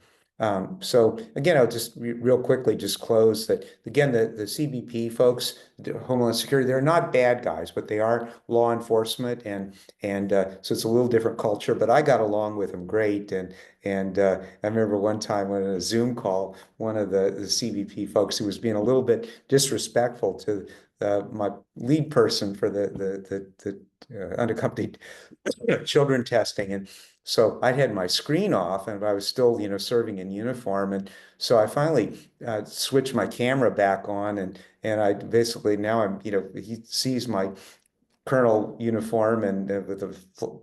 So again, I'll just real quickly just close that, again, the CBP folks, the Homeland Security, they're not bad guys, but they are law enforcement, and so it's a little different culture, but I got along with them great. And I remember one time when in a Zoom call, one of the CBP folks, who was being a little bit disrespectful to my lead person for the unaccompanied children testing. And so I had my screen off, and I was still, serving in uniform. And so I finally switched my camera back on, and I basically, now I'm, he sees my colonel uniform and with the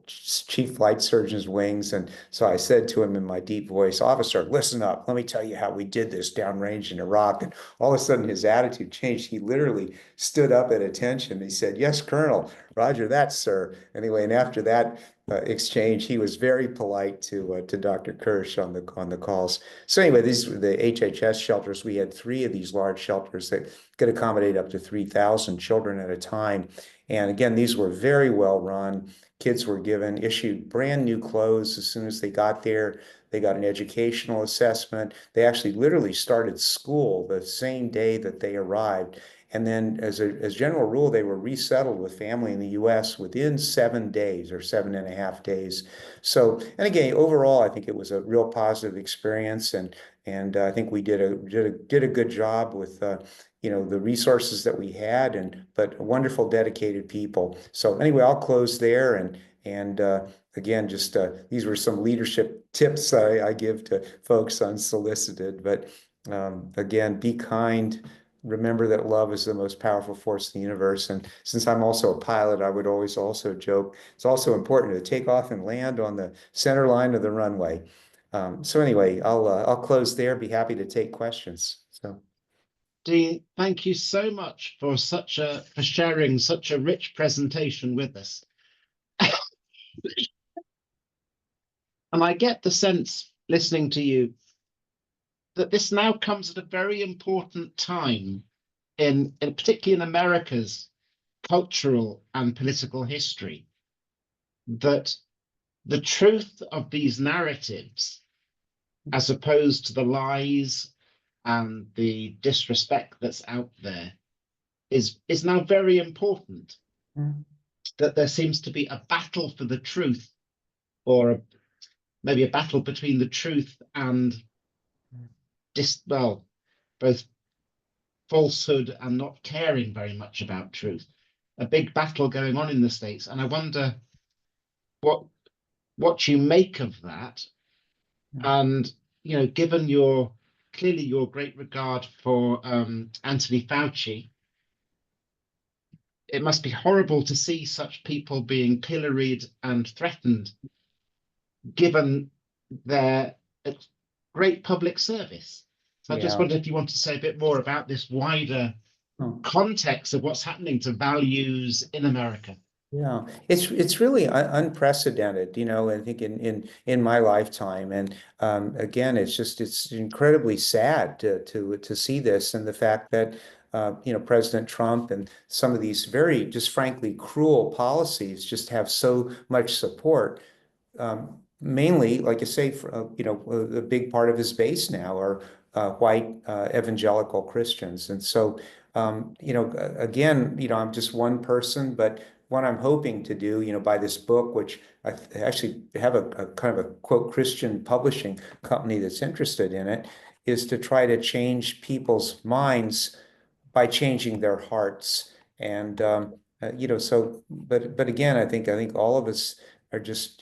chief flight surgeon's wings. And so I said to him in my deep voice, "Officer, listen up. Let me tell you how we did this downrange in Iraq." And all of a sudden his attitude changed. He literally stood up at attention. He said, "Yes, Colonel. Roger that, sir." Anyway, and after that exchange, he was very polite to Dr. Kirsch on the calls. So anyway, these were the HHS shelters. We had 3 of these large shelters that could accommodate up to 3,000 children at a time. And again, these were very well run. Kids were issued brand new clothes as soon as they got there. They got an educational assessment. They actually literally started school the same day that they arrived. And then as general rule, they were resettled with family in the US within 7 days or 7.5 days. So, and again, overall, I think it was a real positive experience. And I think we did a good job with the resources that we had, but wonderful, dedicated people. So anyway, I'll close there, and again, just these were some leadership tips I give to folks unsolicited. But again, be kind. Remember that love is the most powerful force in the universe. And since I'm also a pilot, I would always also joke, it's also important to take off and land on the center line of the runway. So anyway, I'll close there. Be happy to take questions. So. Dean, thank you so much for sharing such a rich presentation with us. And I get the sense, listening to you, that this now comes at a very important time in particularly in America's cultural and political history, that the truth of these narratives, as opposed to the lies and the disrespect that's out there, is now very important. That there seems to be a battle for the truth, or maybe a battle between the truth and both falsehood and not caring very much about truth. A big battle going on in the States, and I wonder what you make of that. And given clearly your great regard for Anthony Fauci, it must be horrible to see such people being pilloried and threatened, given their great public service. So I just wonder if you want to say a bit more about this wider context of what's happening to values in America. Yeah, it's really unprecedented, I think in my lifetime. And again, it's incredibly sad to see this, and the fact that President Trump and some of these very, just frankly, cruel policies just have so much support. Mainly, like I say, a big part of his base now are white evangelical Christians. And so, again, I'm just one person, but what I'm hoping to do, by this book, which I actually have a kind of a quote Christian publishing company that's interested in it, is to try to change people's minds by changing their hearts. And but again, I think all of us are just,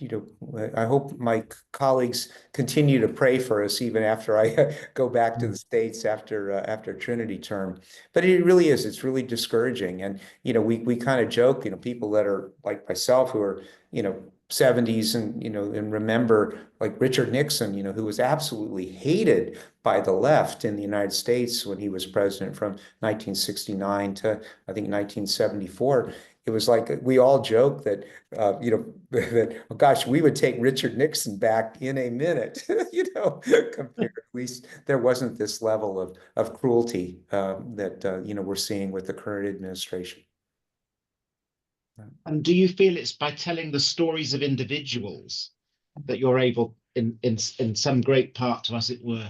I hope my colleagues continue to pray for us even after I go back to the States after Trinity term. But it's really discouraging. And, we kind of joke, people that are like myself who are, 70s and remember like Richard Nixon, who was absolutely hated by the left in the United States when he was president from 1969 to, I think, 1974. It was like we all joke that, that, oh gosh, we would take Richard Nixon back in a minute, compared, at least there wasn't this level of cruelty that, we're seeing with the current administration. And do you feel it's by telling the stories of individuals that you're able, in some great part, to, as it were,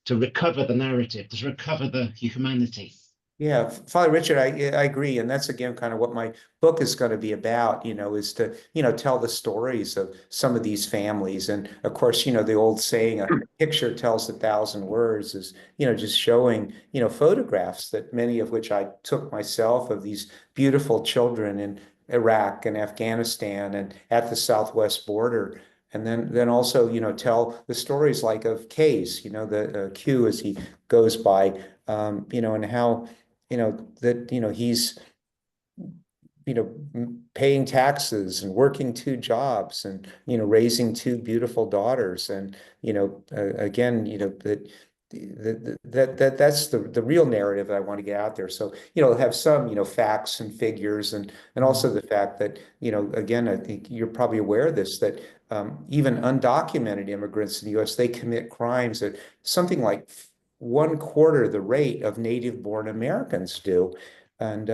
to recover the narrative, to recover the humanity? Yeah, Father Richard, I agree. And that's, again, kind of what my book is going to be about, is to, tell the stories of some of these families. And of course, the old saying, a picture tells 1,000 words, is, just showing, photographs, that many of which I took myself, of these beautiful children in Iraq and Afghanistan and at the Southwest border. And then also, tell the stories like of K's, the Q as he goes by, and how, that, he's, paying taxes and working 2 jobs and, raising 2 beautiful daughters. And, again, that's the real narrative that I want to get out there. So, have some, facts and figures, and also the fact that, again, I think you're probably aware of this, that even undocumented immigrants in the US, they commit crimes at something like 1/4 the rate of native-born Americans do. And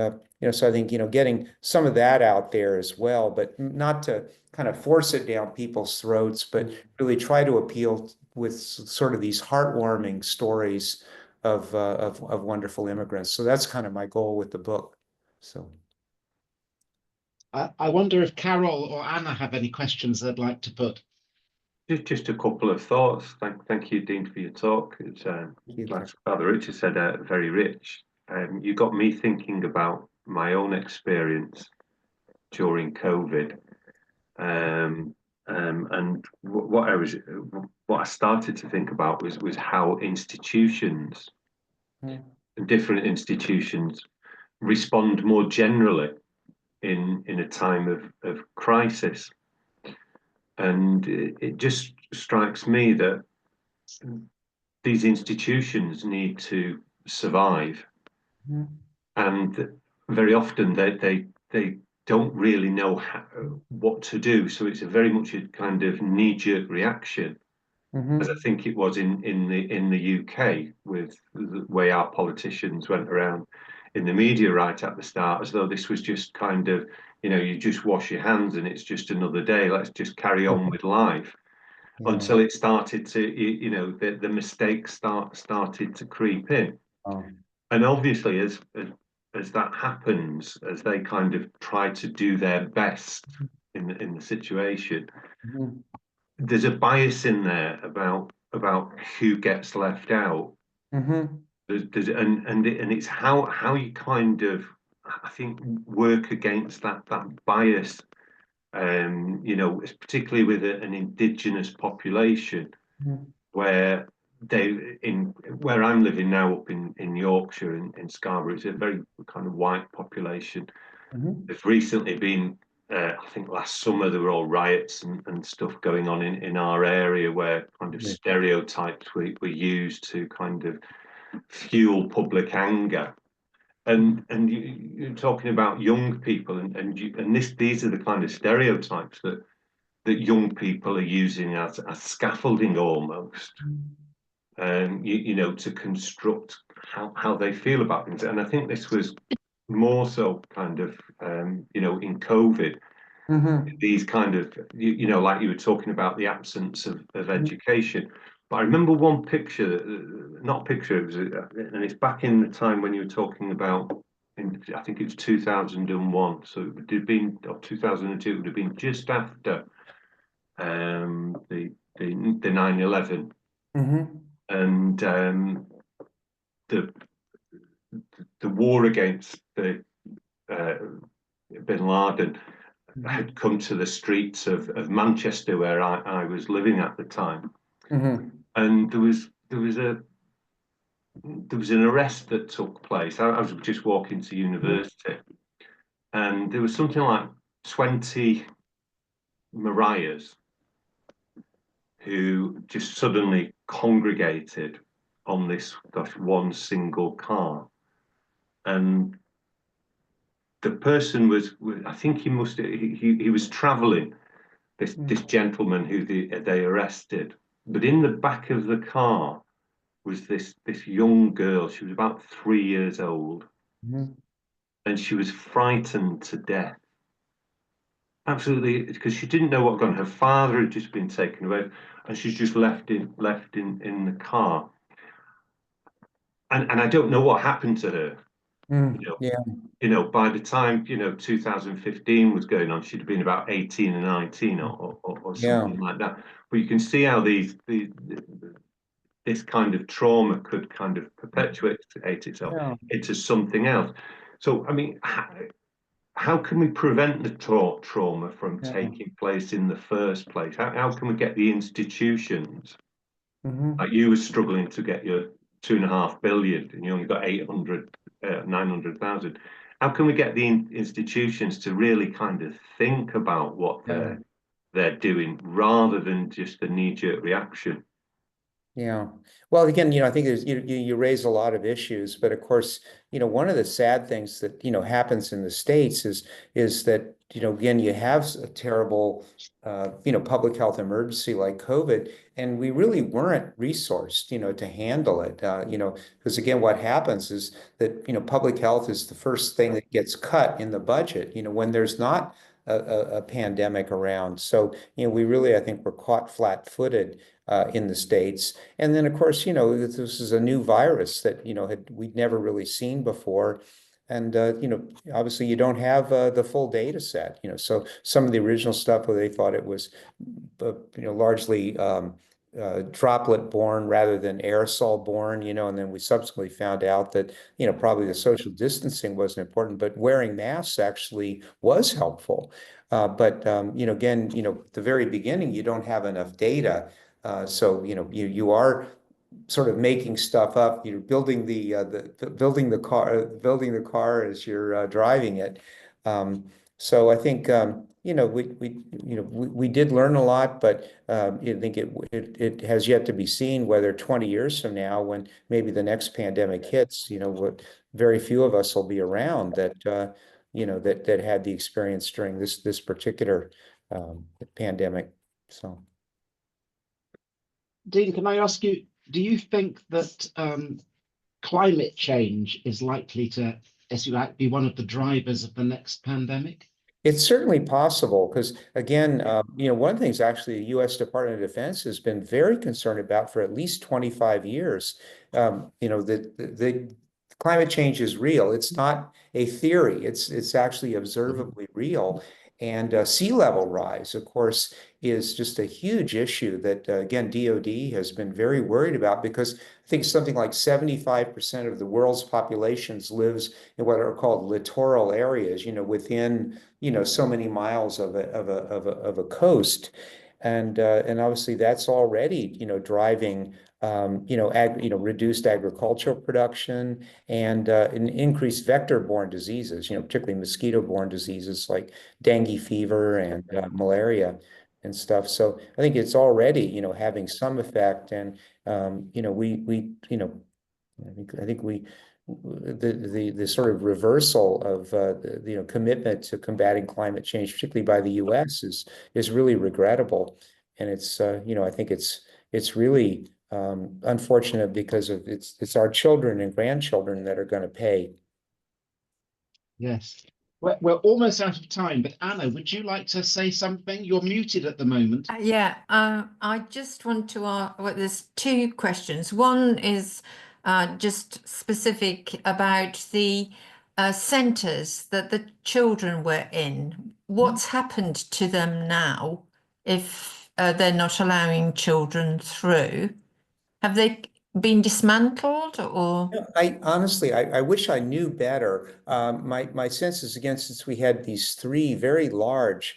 So I think, getting some of that out there as well, but not to kind of force it down people's throats, but really try to appeal with sort of these heartwarming stories of wonderful immigrants. So that's kind of my goal with the book. So I wonder if Carol or Anna have any questions they'd like to put. Just a couple of thoughts. Thank you, Dean, for your talk. It's like Father Richard said, very rich. You got me thinking about my own experience during COVID, and what I started to think about was how institutions, different institutions, respond more generally in a time of crisis. And it just strikes me that these institutions need to survive, and very often they don't really know what to do. So it's a very much a kind of knee-jerk reaction, as I think it was in the UK, with the way our politicians went around in the media right at the start, as though this was just kind of, you just wash your hands and it's just another day. Let's just carry on with life. Yeah. Until it started to, the mistakes started to creep in. Oh. And obviously, as that happens, as they kind of try to do their best in the situation, there's a bias in there about who gets left out. And it's how you kind of, I think, work against that bias. Particularly with an indigenous population, where where I'm living now up in Yorkshire, in Scarborough, it's a very kind of white population. There's recently been, I think last summer, there were all riots and stuff going on in our area, where kind of stereotypes were used to kind of fuel public anger. And you're talking about young people, and these are the kind of stereotypes that young people are using as scaffolding almost, to construct how they feel about things. And I think this was more so kind of in COVID, these kind of like you were talking about, the absence of education. But I remember one picture, it was, and it's back in the time when you were talking about, I think it was 2001, so it would have been, or 2002, it would have been just after the 9/11, and the war against the Bin Laden had come to the streets of Manchester, where I was living at the time. And there was an arrest that took place. I was just walking to university, and there was something like 20 Mariahs who just suddenly congregated on this one single car. And the person was, I think he was traveling, this gentleman who they arrested. But in the back of the car was this young girl. She was about 3 years old, and she was frightened to death. Absolutely, because she didn't know what had gone. Her father had just been taken away, and she's just left in the car. And I don't know what happened to her. By the time 2015 was going on, she'd have been about 18 or 19 or something like that. But you can see how this kind of trauma could kind of perpetuate itself into something else. So I mean, how can we prevent the trauma from taking place in the first place? How can we get the institutions, like you were struggling to get your 2.5 billion and you only got 900,000. How can we get the institutions to really kind of think about what they're doing, rather than just a knee-jerk reaction? Yeah. Well, again, I think you raise a lot of issues, but of course, one of the sad things that, happens in the States is that, again, you have a terrible, public health emergency like COVID, and we really weren't resourced, to handle it. Because again, what happens is that, public health is the first thing that gets cut in the budget, when there's not a pandemic around. So, we really, I think, were caught flat-footed in the States. And then, of course, this is a new virus that, we'd never really seen before. And, obviously you don't have the full data set, so some of the original stuff where they thought it was, largely droplet borne rather than aerosol borne, and then we subsequently found out that, probably the social distancing wasn't important, but wearing masks actually was helpful. But, again, at the very beginning, you don't have enough data. So, you are sort of making stuff up. You're building building the car as you're driving it. So I think we did learn a lot, but I think it has yet to be seen whether 20 years from now, when maybe the next pandemic hits, what very few of us will be around that that had the experience during this particular pandemic. So. Dean, can I ask you, do you think that climate change is likely to, as you like, be one of the drivers of the next pandemic? It's certainly possible because, again, one of the things actually the U.S. Department of Defense has been very concerned about for at least 25 years. The climate change is real. It's not a theory. It's actually observably real. And sea level rise, of course, is just a huge issue that, again, DoD has been very worried about because I think something like 75% of the world's populations lives in what are called littoral areas, within, so many miles of a coast. And obviously that's already, driving reduced agricultural production and increased vector-borne diseases, particularly mosquito-borne diseases like dengue fever and malaria and stuff. So I think it's already, having some effect. And I think the sort of reversal of the commitment to combating climate change, particularly by the U.S., is really regrettable. And it's I think it's really unfortunate because of it's our children and grandchildren that are going to pay. Yes. We're almost out of time, but Anna, would you like to say something? You're muted at the moment. Yeah, I just want to ask, well, there's two questions. One is just specific about the centres that the children were in. What's happened to them now if they're not allowing children through? Have they been dismantled or? I honestly, I wish I knew better. My sense is, again, since we had these three very large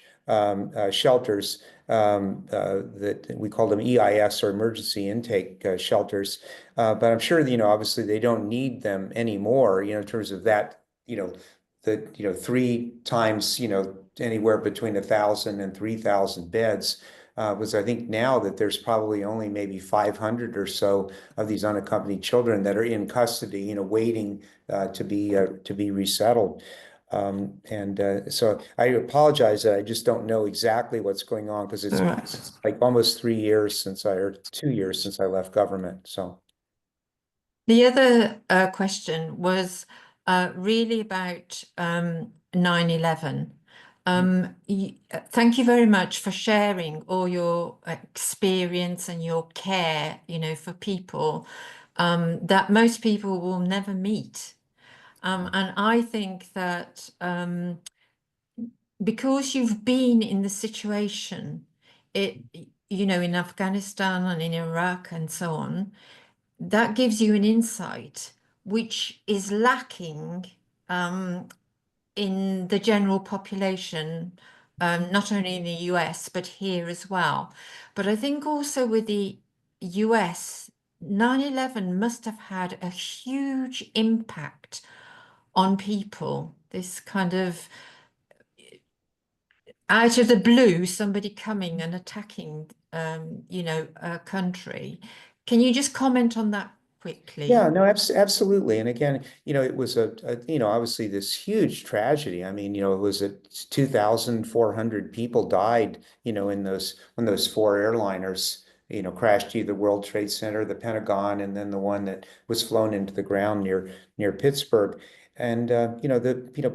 shelters that we call them EIS, or emergency intake shelters, but I'm sure obviously they don't need them anymore. In terms of that, the 3 times anywhere between 1,000 and 3,000 beds. Was I think now that there's probably only maybe 500 or so of these unaccompanied children that are in custody, waiting to be resettled. So I apologize that I just don't know exactly what's going on because it's like almost 3 years since or 2 years since I left government. So the other question was really about 9/11. Thank you very much for sharing all your experience and your care, for people that most people will never meet. And I think that because you've been in the situation, in Afghanistan and in Iraq and so on, that gives you an insight which is lacking in the general population, not only in the US, but here as well. But I think also with the US, 9/11 must have had a huge impact on people. This kind of out of the blue, somebody coming and attacking, a country Can you just comment on that quickly? Yeah, no, absolutely. And again, it was obviously this huge tragedy. I mean, it was 2,400 people died, in when those four airliners, crashed either World Trade Center, the Pentagon, and then the one that was flown into the ground near Pittsburgh. And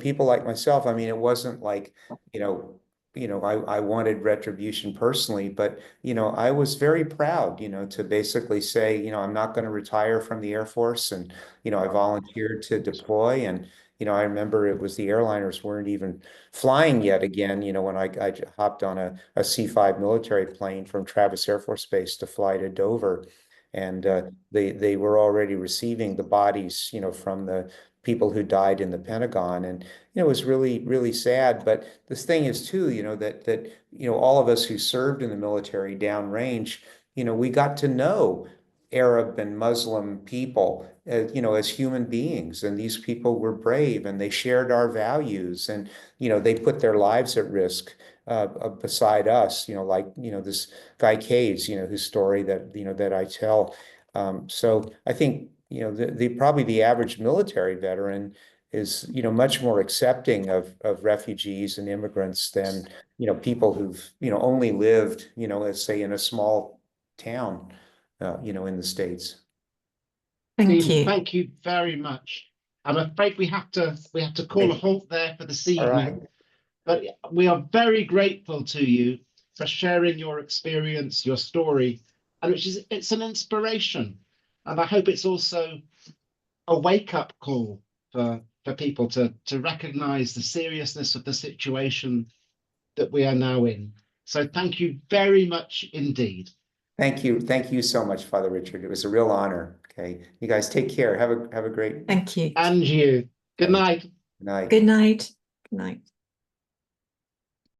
people like myself, I mean, it wasn't like, I wanted retribution personally, but I was very proud, to basically say, I'm not going to retire from the Air Force, and I volunteered to deploy. And I remember it was the airliners weren't even flying yet again, when I hopped on a C-5 military plane from Travis Air Force Base to fly to Dover. And they were already receiving the bodies, from the people who died in the Pentagon. And it was really, really sad. But this thing is too, that all of us who served in the military downrange, we got to know Arab and Muslim people, as human beings. And these people were brave, and they shared our values, and they put their lives at risk beside us. Like this guy Caves, whose story that I tell. So I think probably the average military veteran is much more accepting of refugees and immigrants than people who've only lived let's say in a small town in the States. Thank you. Thank you very much. I'm afraid we have to call a halt there for this evening. Right. But we are very grateful to you for sharing your experience, your story, and it's an inspiration. And I hope it's also a wake-up call for people to recognize the seriousness of the situation that we are now in. So thank you very much indeed. Thank you. Thank you so much, Father Richard. It was a real honor. Okay. You guys take care. Have a great. Thank you. And you. Good night. Night. Good night. Good night.